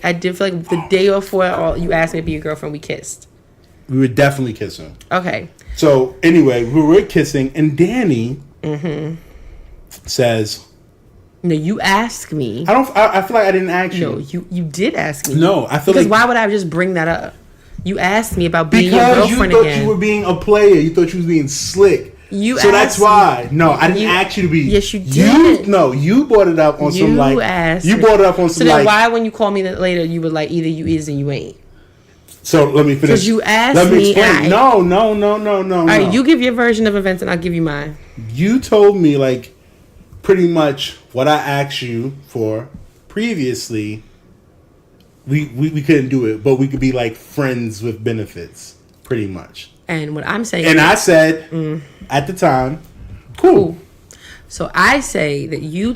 [SPEAKER 2] I did feel like the day before you asked me to be your girlfriend, we kissed.
[SPEAKER 1] We were definitely kissing.
[SPEAKER 2] Okay.
[SPEAKER 1] So anyway, we were kissing, and Dani says,
[SPEAKER 2] "No, you asked me."
[SPEAKER 1] I feel like I didn't ask you.
[SPEAKER 2] No, you did ask me.
[SPEAKER 1] No, I feel
[SPEAKER 2] because why would I just bring that up? You asked me about being your
[SPEAKER 1] because
[SPEAKER 2] girlfriend
[SPEAKER 1] you thought
[SPEAKER 2] again.
[SPEAKER 1] you were being a player. You thought you was being slick.
[SPEAKER 2] So
[SPEAKER 1] that's why. No, I didn't ask you to be.
[SPEAKER 2] Yes, you did.
[SPEAKER 1] You brought it up on some
[SPEAKER 2] You asked.
[SPEAKER 1] You brought it up on some
[SPEAKER 2] So then why, when you call me later, you were like, either you is and you ain't.
[SPEAKER 1] So let me finish.
[SPEAKER 2] Because you asked
[SPEAKER 1] let me
[SPEAKER 2] me.
[SPEAKER 1] explain. No.
[SPEAKER 2] All right, you give your version of events and I'll give you mine.
[SPEAKER 1] You told me pretty much what I asked you for previously. We couldn't do it, but we could be friends with benefits, pretty much.
[SPEAKER 2] And what I'm saying,
[SPEAKER 1] and I said at the time, cool.
[SPEAKER 2] So I say that you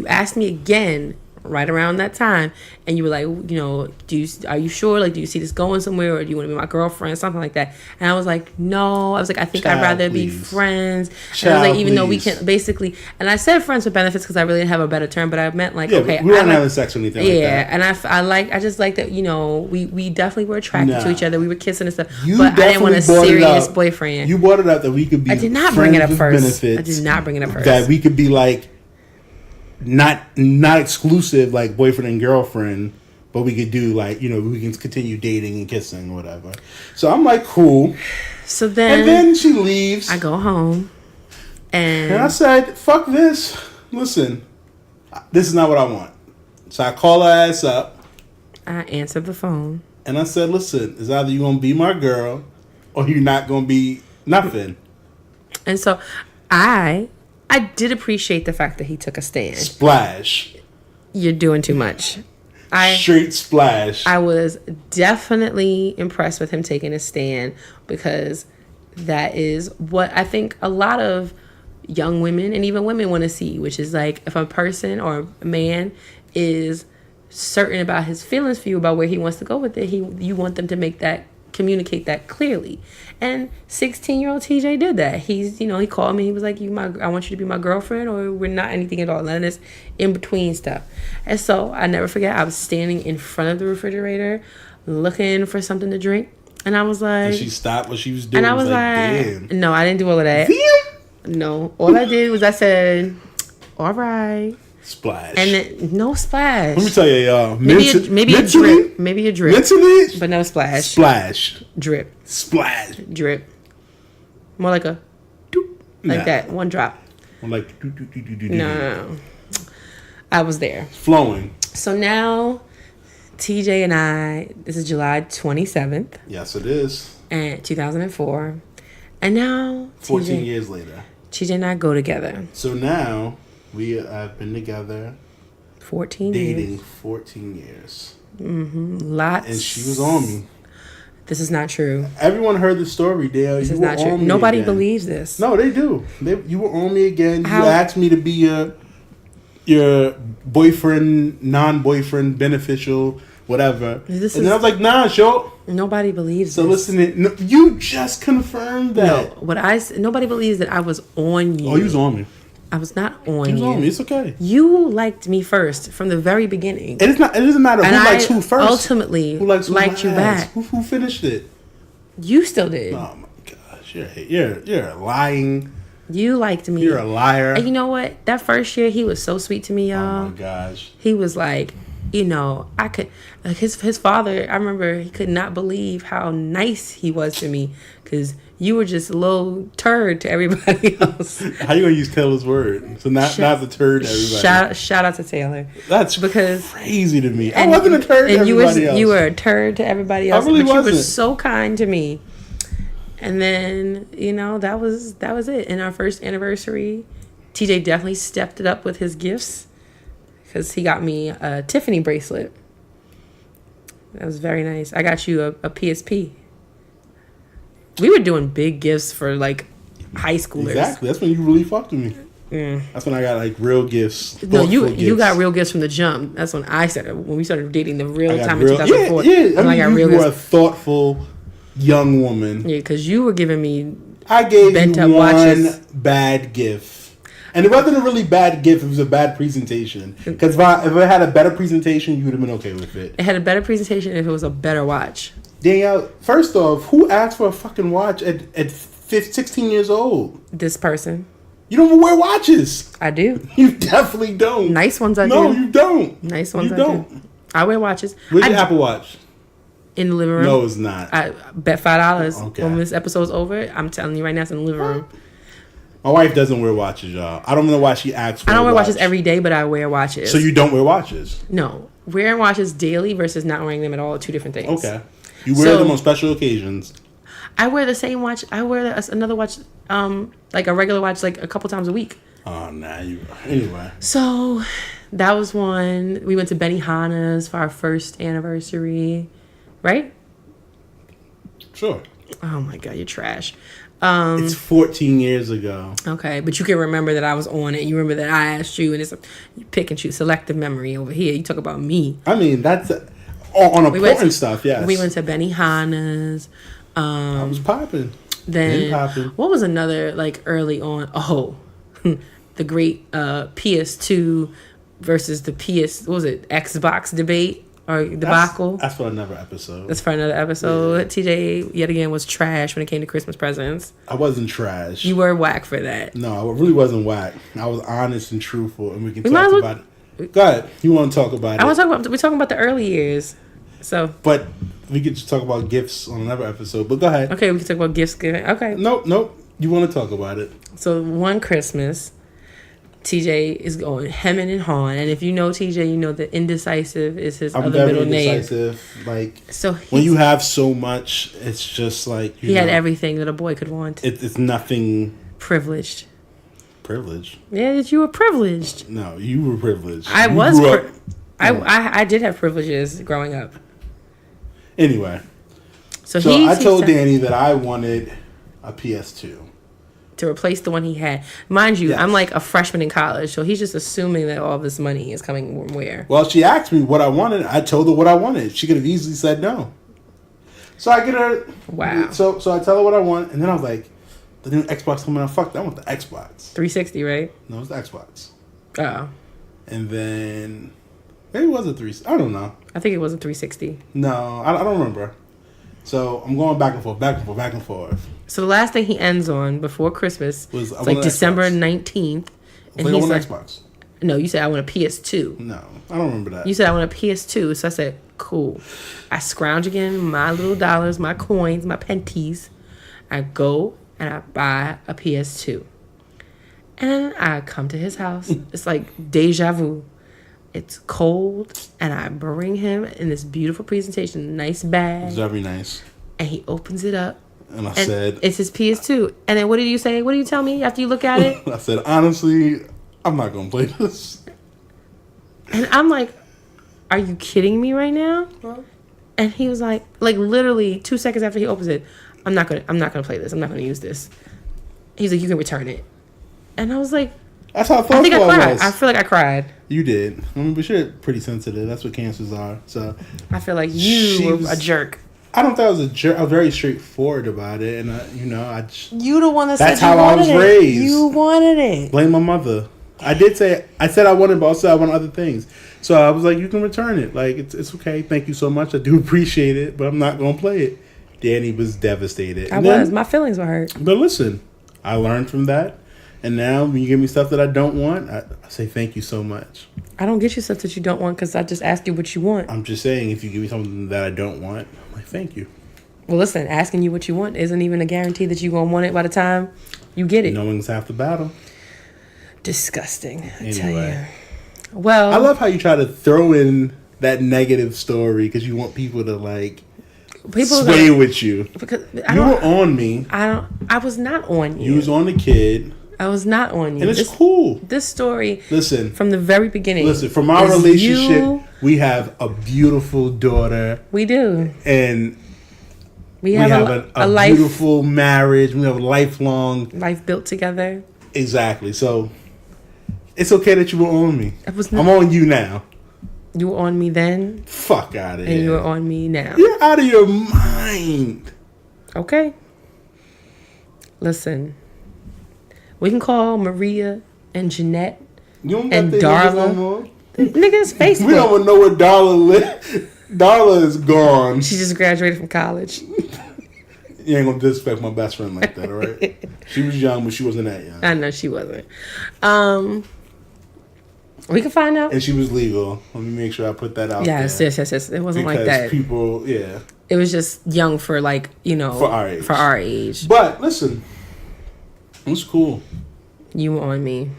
[SPEAKER 2] asked me again right around that time, and you were like, are you sure? Like, do you see this going somewhere, or do you want to be my girlfriend, something like that? And I was like, no. I was like, I think I'd rather be friends. And I was like, even though we can basically, and I said friends with benefits because I really didn't have a better term, but I meant like, okay,
[SPEAKER 1] we weren't having sex or anything like that.
[SPEAKER 2] Yeah, and I just like that, we definitely were attracted to each other. We were kissing and stuff, but I didn't want a serious boyfriend.
[SPEAKER 1] You brought it up that we could be.
[SPEAKER 2] I did not bring it up first. I did not bring it up first.
[SPEAKER 1] That we could be like, not exclusive, like boyfriend and girlfriend, but we could do like, we can continue dating and kissing or whatever. So I'm like, cool.
[SPEAKER 2] So then
[SPEAKER 1] she leaves.
[SPEAKER 2] I go home, and
[SPEAKER 1] I said, fuck this. Listen, this is not what I want. So I call her ass up.
[SPEAKER 2] I answered the phone. And
[SPEAKER 1] I said, listen, it's either you're going to be my girl or you're not going to be nothing.
[SPEAKER 2] And so I did appreciate the fact that he took a stand.
[SPEAKER 1] Splash.
[SPEAKER 2] You're doing too much.
[SPEAKER 1] Straight splash.
[SPEAKER 2] I was definitely impressed with him taking a stand, because that is what I think a lot of young women and even women want to see, which is like, if a person or a man is certain about his feelings for you, about where he wants to go with it, you want them to communicate that clearly. And 16-year-old TJ did that. He called me. He was like, I want you to be my girlfriend, or we're not anything at all. None of this in between stuff. And so I never forget, I was standing in front of the refrigerator looking for something to drink. And I was like... And
[SPEAKER 1] she stopped what she was doing.
[SPEAKER 2] And I was like,
[SPEAKER 1] damn.
[SPEAKER 2] No, I didn't do all of that. Damn. No. All I did was I said, all right.
[SPEAKER 1] Splash.
[SPEAKER 2] And then, no splash.
[SPEAKER 1] Let me tell you, y'all.
[SPEAKER 2] Maybe a drip. Maybe a drip.
[SPEAKER 1] Mentally?
[SPEAKER 2] But no splash.
[SPEAKER 1] Splash.
[SPEAKER 2] Drip.
[SPEAKER 1] Splash.
[SPEAKER 2] Drip. More like a doop. Like that. One drop.
[SPEAKER 1] More like
[SPEAKER 2] No. I was there.
[SPEAKER 1] Flowing.
[SPEAKER 2] So now, TJ and I, this is July 27th.
[SPEAKER 1] Yes, it is.
[SPEAKER 2] And 2004. And now,
[SPEAKER 1] 14 years later.
[SPEAKER 2] TJ and I go together.
[SPEAKER 1] So now... We have been together
[SPEAKER 2] 14
[SPEAKER 1] dating
[SPEAKER 2] years.
[SPEAKER 1] 14 years.
[SPEAKER 2] Mm-hmm. Lots.
[SPEAKER 1] And she was on me.
[SPEAKER 2] This is not true.
[SPEAKER 1] Everyone heard the story, Dale.
[SPEAKER 2] This is not true. Nobody believes this.
[SPEAKER 1] No, they do. You were on me again. You asked me to be your boyfriend, non-boyfriend, beneficial, whatever. And then I was like, nah, sure.
[SPEAKER 2] Nobody believes
[SPEAKER 1] so
[SPEAKER 2] this.
[SPEAKER 1] So listen, you just confirmed that.
[SPEAKER 2] No, nobody believes that I was on you.
[SPEAKER 1] Oh, you was on me.
[SPEAKER 2] I was not on
[SPEAKER 1] you.
[SPEAKER 2] You.
[SPEAKER 1] On me. It's okay.
[SPEAKER 2] You liked me first from the very beginning.
[SPEAKER 1] It doesn't matter who likes who first.
[SPEAKER 2] Ultimately,
[SPEAKER 1] who likes who
[SPEAKER 2] liked you back.
[SPEAKER 1] Who finished it?
[SPEAKER 2] You still did.
[SPEAKER 1] Oh my gosh, you're lying.
[SPEAKER 2] You liked me.
[SPEAKER 1] You're a liar.
[SPEAKER 2] And you know what? That first year, he was so sweet to me, y'all.
[SPEAKER 1] Oh my gosh.
[SPEAKER 2] He was like, I could, like his father. I remember he could not believe how nice he was to me, because you were just a little turd to everybody else.
[SPEAKER 1] How you gonna use Taylor's word? So not the turd to everybody.
[SPEAKER 2] Shout out to Taylor.
[SPEAKER 1] That's
[SPEAKER 2] because
[SPEAKER 1] crazy to me. I wasn't a turd to everybody else.
[SPEAKER 2] You were a turd to everybody else.
[SPEAKER 1] I really wasn't.
[SPEAKER 2] You were so kind to me. And then, that was it. In our first anniversary, TJ definitely stepped it up with his gifts, because he got me a Tiffany bracelet. That was very nice. I got you a PSP. We were doing big gifts for like high schoolers.
[SPEAKER 1] Exactly. That's when you really fucked with me. That's when I got like real gifts.
[SPEAKER 2] No, you got real gifts from the jump. That's when when we started dating the real time in 2004.
[SPEAKER 1] Yeah. I got real gifts. You were a thoughtful young woman.
[SPEAKER 2] Yeah, because you were giving me.
[SPEAKER 1] I gave you one bad gift, and it wasn't a really bad gift. It was a bad presentation. Because if it had a better presentation, you would have been okay with it.
[SPEAKER 2] It had a better presentation if it was a better watch.
[SPEAKER 1] Danielle, first off, who asked for a fucking watch at 16 years old?
[SPEAKER 2] This person.
[SPEAKER 1] You don't even wear watches.
[SPEAKER 2] I do.
[SPEAKER 1] You definitely don't.
[SPEAKER 2] Nice ones I do.
[SPEAKER 1] No, you don't.
[SPEAKER 2] Nice ones I do. I wear watches.
[SPEAKER 1] Where's your Apple Watch?
[SPEAKER 2] In the living room.
[SPEAKER 1] No, it's not.
[SPEAKER 2] I bet $5 when this episode's over. I'm telling you right now, it's in the living room.
[SPEAKER 1] My wife doesn't wear watches, y'all. I don't know why she asks for
[SPEAKER 2] I don't wear watches every day, but I wear watches.
[SPEAKER 1] So you don't wear watches?
[SPEAKER 2] No. Wearing watches daily versus not wearing them at all are two different things.
[SPEAKER 1] Okay. You wear them on special occasions.
[SPEAKER 2] I wear the same watch. I wear another watch, like a regular watch, like a couple times a week.
[SPEAKER 1] Oh, nah. Anyway.
[SPEAKER 2] So that was one. We went to Benihana's for our first anniversary. Right?
[SPEAKER 1] Sure.
[SPEAKER 2] Oh, my God. You're trash.
[SPEAKER 1] It's 14 years ago.
[SPEAKER 2] Okay, but you can remember that I was on it. You remember that I asked you, and it's you pick and choose selective memory over here. You talk about me.
[SPEAKER 1] I mean, that's on important stuff. Yes,
[SPEAKER 2] we went to Benihana's.
[SPEAKER 1] I was popping.
[SPEAKER 2] Then what was another like early on? Oh, the great PS2 versus the PS. What was it? Xbox debate. Or debacle.
[SPEAKER 1] That's for another episode.
[SPEAKER 2] That's for another episode.
[SPEAKER 1] Yeah.
[SPEAKER 2] TJ, yet again, was trash when it came to Christmas presents.
[SPEAKER 1] I wasn't trash.
[SPEAKER 2] You were whack for that.
[SPEAKER 1] No, I really wasn't whack. I was honest and truthful, and we can talk about it. Go ahead. You want to talk about it?
[SPEAKER 2] I want to talk about. We're talking about the early years. So.
[SPEAKER 1] But we could just talk about gifts on another episode. But go ahead.
[SPEAKER 2] Okay, we can talk about gifts. Okay.
[SPEAKER 1] Nope. You want to talk about it?
[SPEAKER 2] So one Christmas, TJ is going hemming and hawing, and if you know TJ, you know that indecisive is his other middle name.
[SPEAKER 1] Indecisive. Like
[SPEAKER 2] so,
[SPEAKER 1] when you have so much, it's just like
[SPEAKER 2] he had everything that a boy could want.
[SPEAKER 1] It's nothing.
[SPEAKER 2] Privileged.
[SPEAKER 1] Privileged.
[SPEAKER 2] Yeah, that you were privileged.
[SPEAKER 1] No, you were privileged.
[SPEAKER 2] I was. I did have privileges growing up.
[SPEAKER 1] Anyway, so I told Dani that I wanted a PS2.
[SPEAKER 2] To replace the one he had. Mind you,
[SPEAKER 1] yes.
[SPEAKER 2] I'm like a freshman in college, so he's just assuming that all this money is coming from where.
[SPEAKER 1] Well, she asked me what I wanted. I told her what I wanted. She could have easily said no. So I get her.
[SPEAKER 2] Wow.
[SPEAKER 1] So I tell her what I want, and then I was like, the new Xbox coming out. Fuck that. I want the Xbox.
[SPEAKER 2] 360, right?
[SPEAKER 1] No, it's the Xbox.
[SPEAKER 2] Oh.
[SPEAKER 1] And then maybe it was a 360. I don't know.
[SPEAKER 2] I think it was a 360.
[SPEAKER 1] No, I don't remember. So I'm going back and forth.
[SPEAKER 2] So the last thing he ends on before Christmas was like December 19th.
[SPEAKER 1] And he's like, Xbox.
[SPEAKER 2] No, you said I want a PS2.
[SPEAKER 1] No, I don't remember that.
[SPEAKER 2] You said I want a PS2. So I said, cool. I scrounge again my little dollars, my coins, my penties. I go and I buy a PS2. And I come to his house. It's like deja vu. It's cold, and I bring him in this beautiful presentation, nice bag.
[SPEAKER 1] It's very nice.
[SPEAKER 2] And he opens it up.
[SPEAKER 1] And I said...
[SPEAKER 2] It's his PS2. And then what did you say? What do you tell me after you look at it?
[SPEAKER 1] I said, honestly, I'm not going to play this.
[SPEAKER 2] And I'm like, are you kidding me right now? Huh? And he was like literally 2 seconds after he opens it, I'm not gonna play this. I'm not gonna use this. He's like, you can return it. And I was like...
[SPEAKER 1] That's how thoughtful
[SPEAKER 2] I think I cried.
[SPEAKER 1] was.
[SPEAKER 2] I feel like I cried.
[SPEAKER 1] You did. But you're pretty sensitive. That's what cancers are. So
[SPEAKER 2] I feel like you were a jerk.
[SPEAKER 1] I don't think I was a jerk. I was very straightforward about it, and I just...
[SPEAKER 2] You the one that said
[SPEAKER 1] that's how I was raised.
[SPEAKER 2] You wanted it.
[SPEAKER 1] Blame my mother. I said I wanted, but also I want other things. So I was like, you can return it. Like it's okay. Thank you so much. I do appreciate it, but I'm not gonna play it. Dani was devastated.
[SPEAKER 2] My feelings were hurt.
[SPEAKER 1] But listen, I learned from that. And now when you give me stuff that I don't want, I say thank you so much.
[SPEAKER 2] I don't get you stuff that you don't want because I just ask you what you want.
[SPEAKER 1] I'm just saying, if you give me something that I don't want, I'm like, thank you.
[SPEAKER 2] Well, listen, asking you what you want isn't even a guarantee that you're going to want it by the time you get it.
[SPEAKER 1] Knowing's half the battle.
[SPEAKER 2] Disgusting. I
[SPEAKER 1] anyway.
[SPEAKER 2] tell you. Well,
[SPEAKER 1] I love how you try to throw in that negative story because you want people to sway with you.
[SPEAKER 2] Because
[SPEAKER 1] you were on me.
[SPEAKER 2] I was not on you.
[SPEAKER 1] You was on the kid.
[SPEAKER 2] I was not on you.
[SPEAKER 1] And it's cool.
[SPEAKER 2] This story,
[SPEAKER 1] listen,
[SPEAKER 2] from the very beginning.
[SPEAKER 1] Listen, from our relationship, we have a beautiful daughter.
[SPEAKER 2] We do.
[SPEAKER 1] And
[SPEAKER 2] we have a
[SPEAKER 1] beautiful marriage. We have a lifelong
[SPEAKER 2] life built together.
[SPEAKER 1] Exactly. So it's okay that you were on me. I'm on you now.
[SPEAKER 2] You were on me then.
[SPEAKER 1] Fuck out of here.
[SPEAKER 2] And you were on me now.
[SPEAKER 1] You're out of your mind.
[SPEAKER 2] Okay. Listen. We can call Maria and Jeanette and Darla. No niggas Facebook.
[SPEAKER 1] We don't even know where Darla lives. Darla is gone.
[SPEAKER 2] She just graduated from college.
[SPEAKER 1] You ain't gonna disrespect my best friend like that, all right? She was young, but she wasn't that young.
[SPEAKER 2] I know she wasn't. We can find out.
[SPEAKER 1] And she was legal. Let me make sure I put that out there.
[SPEAKER 2] Yes. It wasn't like that.
[SPEAKER 1] People, yeah.
[SPEAKER 2] It was just young for
[SPEAKER 1] for
[SPEAKER 2] our age.
[SPEAKER 1] But listen, it was cool.
[SPEAKER 2] You were on me.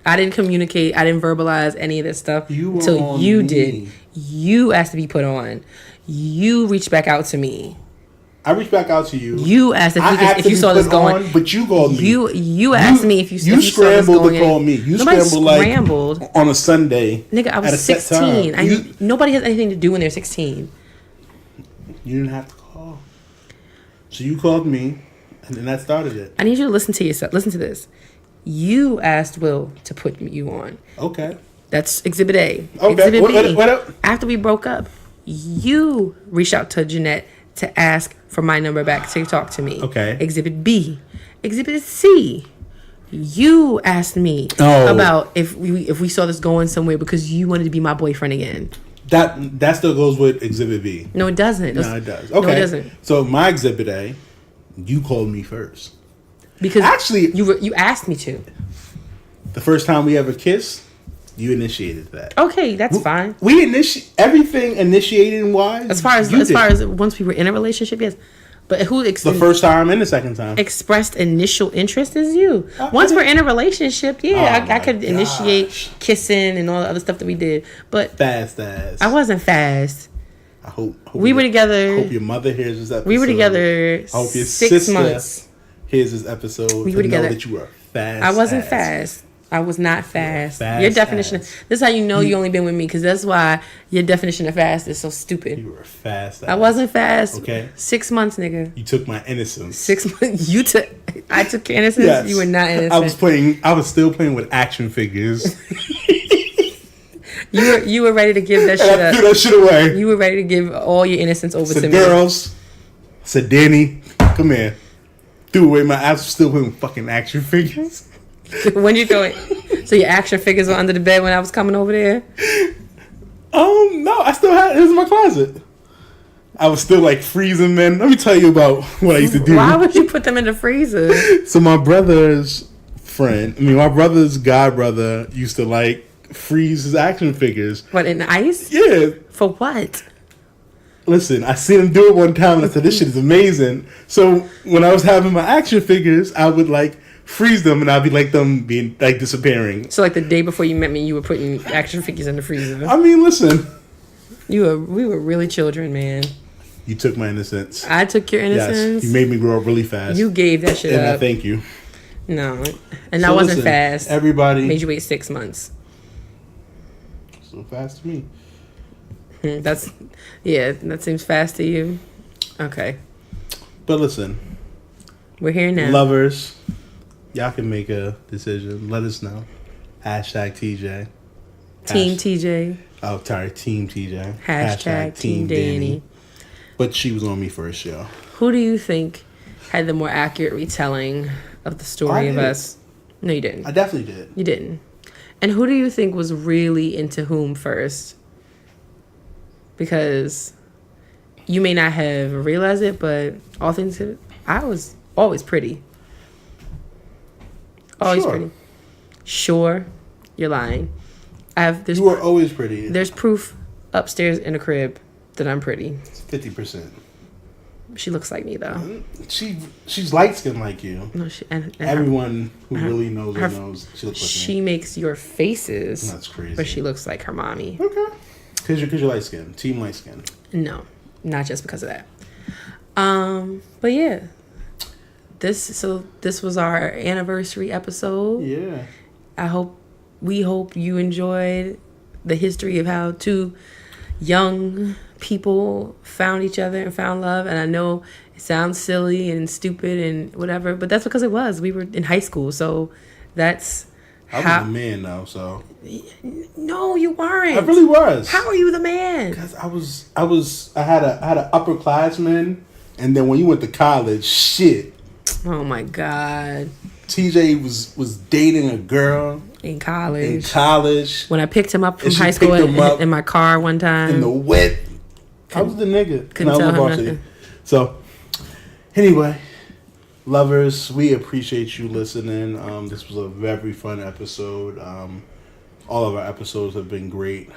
[SPEAKER 2] I didn't communicate. I didn't verbalize any of this stuff until you did. You asked to be put on. You reached back out to me.
[SPEAKER 1] I reached back out to you.
[SPEAKER 2] You asked if you saw this going.
[SPEAKER 1] But you called me.
[SPEAKER 2] You asked me if you saw this going.
[SPEAKER 1] You scrambled to call me. You
[SPEAKER 2] scrambled
[SPEAKER 1] like on a Sunday.
[SPEAKER 2] Nigga, I was 16. Nobody has anything to do when they're 16.
[SPEAKER 1] You didn't have to call. So you called me, And then that started it.
[SPEAKER 2] I need you to listen to yourself. Listen to this. You asked Will to put you on.
[SPEAKER 1] Okay.
[SPEAKER 2] That's Exhibit A.
[SPEAKER 1] Okay.
[SPEAKER 2] Exhibit B.
[SPEAKER 1] What up?
[SPEAKER 2] After we broke up, you reached out to Jeanette to ask for my number back to talk to me.
[SPEAKER 1] Okay.
[SPEAKER 2] Exhibit B. Exhibit C. You asked me about if we saw this going somewhere because you wanted to be my boyfriend again.
[SPEAKER 1] That still goes with Exhibit B.
[SPEAKER 2] No, it doesn't.
[SPEAKER 1] No, it does. Okay.
[SPEAKER 2] No, it doesn't.
[SPEAKER 1] So my Exhibit A, you called me first.
[SPEAKER 2] Because
[SPEAKER 1] actually,
[SPEAKER 2] you asked me to.
[SPEAKER 1] The first time we ever kissed, you initiated that.
[SPEAKER 2] Okay, that's fine.
[SPEAKER 1] We everything initiating wise.
[SPEAKER 2] As far as once we were in a relationship, yes. But who
[SPEAKER 1] the first time and the second time
[SPEAKER 2] expressed initial interest is you. Once we're in a relationship, I could initiate kissing and all the other stuff that we did. But
[SPEAKER 1] fast ass.
[SPEAKER 2] I wasn't fast.
[SPEAKER 1] I hope
[SPEAKER 2] we were together.
[SPEAKER 1] I hope your mother hears this episode.
[SPEAKER 2] We were together. I hope your 6 months.
[SPEAKER 1] Here's this episode.
[SPEAKER 2] We were together.
[SPEAKER 1] Know that you were fast.
[SPEAKER 2] I wasn't fast. I was not fast. Your definition. This is how you know you only been with me, because that's why your definition of fast is so stupid.
[SPEAKER 1] You were fast.
[SPEAKER 2] I wasn't fast.
[SPEAKER 1] Okay.
[SPEAKER 2] 6 months, nigga.
[SPEAKER 1] You took my innocence.
[SPEAKER 2] 6 months. I took your innocence. Yes. You were not innocent.
[SPEAKER 1] I was still playing with action figures.
[SPEAKER 2] You were ready to give that shit up.
[SPEAKER 1] Threw that shit away.
[SPEAKER 2] You were ready to give all your innocence over to me.
[SPEAKER 1] Girls. Said Dani, come here. Threw away my ass. Still playing with fucking action figures.
[SPEAKER 2] When you throw it? So your action figures were under the bed when I was coming over there?
[SPEAKER 1] No, I still had it was in my closet. I was still like freezing men. Let me tell you about what I used to do.
[SPEAKER 2] Why would you put them in the freezer?
[SPEAKER 1] So my brother's my brother's god brother used to like freeze his action figures.
[SPEAKER 2] What, in ice?
[SPEAKER 1] Yeah.
[SPEAKER 2] For what?
[SPEAKER 1] Listen, I seen him do it one time and I said, this shit is amazing. So when I was having my action figures, I would like freeze them and I'd be like them being like disappearing.
[SPEAKER 2] So like the day before you met me, you were putting action figures in the freezer.
[SPEAKER 1] I mean, listen.
[SPEAKER 2] We were really children, man.
[SPEAKER 1] You took my innocence.
[SPEAKER 2] I took your innocence.
[SPEAKER 1] Yes, you made me grow up really fast.
[SPEAKER 2] You gave that shit up.
[SPEAKER 1] And I thank you.
[SPEAKER 2] No. And I wasn't fast.
[SPEAKER 1] Everybody
[SPEAKER 2] made you wait 6 months.
[SPEAKER 1] So fast to me.
[SPEAKER 2] That seems fast to you. Okay.
[SPEAKER 1] But listen.
[SPEAKER 2] We're here now.
[SPEAKER 1] Lovers. Y'all can make a decision. Let us know. #TJ.
[SPEAKER 2] Team TJ.
[SPEAKER 1] Oh, sorry. Team TJ.
[SPEAKER 2] # Team Dani.
[SPEAKER 1] But she was on me first, y'all.
[SPEAKER 2] Who do you think had the more accurate retelling of the story of us? No, you didn't.
[SPEAKER 1] I definitely did.
[SPEAKER 2] You didn't. And who do you think was really into whom first? Because you may not have realized it, but all things considered, I was always pretty. Always pretty. Sure, you're lying. You
[SPEAKER 1] were always pretty.
[SPEAKER 2] There's proof upstairs in the crib that I'm pretty.
[SPEAKER 1] 50%.
[SPEAKER 2] She looks like me though.
[SPEAKER 1] She's light skinned like you.
[SPEAKER 2] No, and
[SPEAKER 1] everyone who really knows her knows she looks like
[SPEAKER 2] she me. Makes your faces.
[SPEAKER 1] That's crazy.
[SPEAKER 2] But she looks like her mommy.
[SPEAKER 1] Okay. Because you're light skinned. Team light skinned.
[SPEAKER 2] No, not just because of that. But yeah. This was our anniversary episode.
[SPEAKER 1] Yeah.
[SPEAKER 2] We hope you enjoyed the history of how two young people found each other and found love. And I know it sounds silly and stupid and whatever, but that's because it was. We were in high school, so that's
[SPEAKER 1] I was a man though, so.
[SPEAKER 2] No, you weren't.
[SPEAKER 1] I really was.
[SPEAKER 2] How are you the man?
[SPEAKER 1] Because I had an upperclassman, and then when you went to college, shit.
[SPEAKER 2] Oh my God.
[SPEAKER 1] TJ was dating a girl
[SPEAKER 2] in college.
[SPEAKER 1] When
[SPEAKER 2] I picked him up from high school in my car one time.
[SPEAKER 1] In the wet. I was the nigga.
[SPEAKER 2] Couldn't tell him nothing.
[SPEAKER 1] So, anyway, lovers, we appreciate you listening. This was a very fun episode. All of our episodes have been great.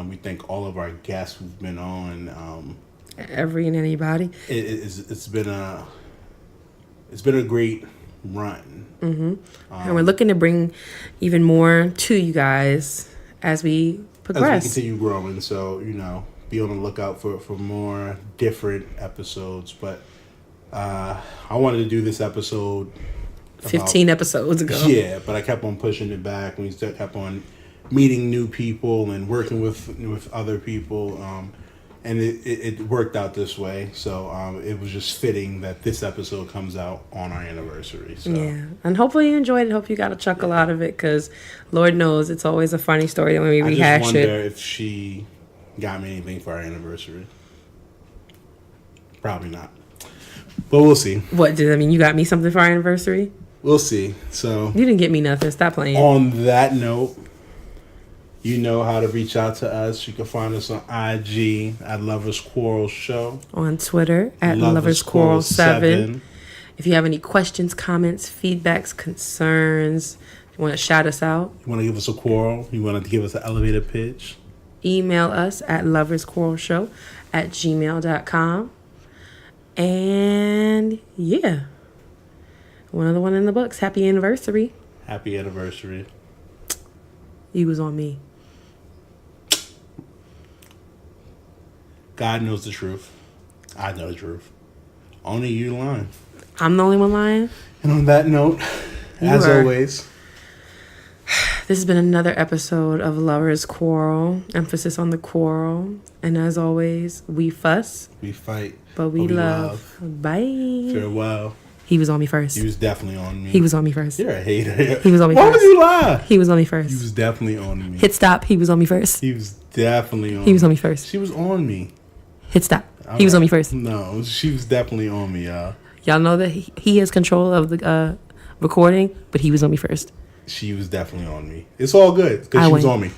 [SPEAKER 1] We thank all of our guests who've been on.
[SPEAKER 2] Every and anybody.
[SPEAKER 1] It's been a great run.
[SPEAKER 2] Mm-hmm. And we're looking to bring even more to you guys as we progress.
[SPEAKER 1] As we continue growing. So, be on the lookout for more different episodes. But I wanted to do this episode
[SPEAKER 2] 15 episodes ago.
[SPEAKER 1] Yeah, but I kept on pushing it back. We still kept on meeting new people and working with other people. And it worked out this way. So it was just fitting that this episode comes out on our anniversary. So.
[SPEAKER 2] Yeah. And hopefully you enjoyed it. Hope you got a chuckle out of it, because Lord knows it's always a funny story when we rehash it.
[SPEAKER 1] I just wonder if she got me anything for our anniversary. Probably not. But we'll see.
[SPEAKER 2] What, does that mean you got me something for our anniversary?
[SPEAKER 1] We'll see. So
[SPEAKER 2] you didn't get me nothing. Stop playing.
[SPEAKER 1] On that note, you know how to reach out to us. You can find us on IG at Lovers Quarrel Show.
[SPEAKER 2] On Twitter at Lovers Quarrel 7. If you have any questions, comments, feedbacks, concerns, you want to shout us out.
[SPEAKER 1] You want to give us a quarrel? You want to give us an elevator pitch?
[SPEAKER 2] Email us at loversquarrelshow@gmail.com. And yeah. Another one in the books. Happy anniversary.
[SPEAKER 1] Happy anniversary.
[SPEAKER 2] You was on me.
[SPEAKER 1] God knows the truth. I know the truth. Only you lying.
[SPEAKER 2] I'm the only one lying.
[SPEAKER 1] And on that note, as always,
[SPEAKER 2] this has been another episode of Lovers Quarrel. Emphasis on the quarrel. And as always, we fuss.
[SPEAKER 1] We fight.
[SPEAKER 2] But we love. Bye.
[SPEAKER 1] Farewell.
[SPEAKER 2] He was on me first.
[SPEAKER 1] He was definitely on me.
[SPEAKER 2] He was on me first.
[SPEAKER 1] You're a hater.
[SPEAKER 2] He was on me
[SPEAKER 1] first. Why would you lie?
[SPEAKER 2] He was on me first.
[SPEAKER 1] He was definitely on me.
[SPEAKER 2] Hit stop. He was on me first.
[SPEAKER 1] He was definitely on me.
[SPEAKER 2] He was on me first.
[SPEAKER 1] She was on me.
[SPEAKER 2] Hit stop. He was on me first.
[SPEAKER 1] No, she was definitely on me, y'all.
[SPEAKER 2] Y'all know that he has control of the recording, but he was on me first.
[SPEAKER 1] She was definitely on me. It's all good because she was on me.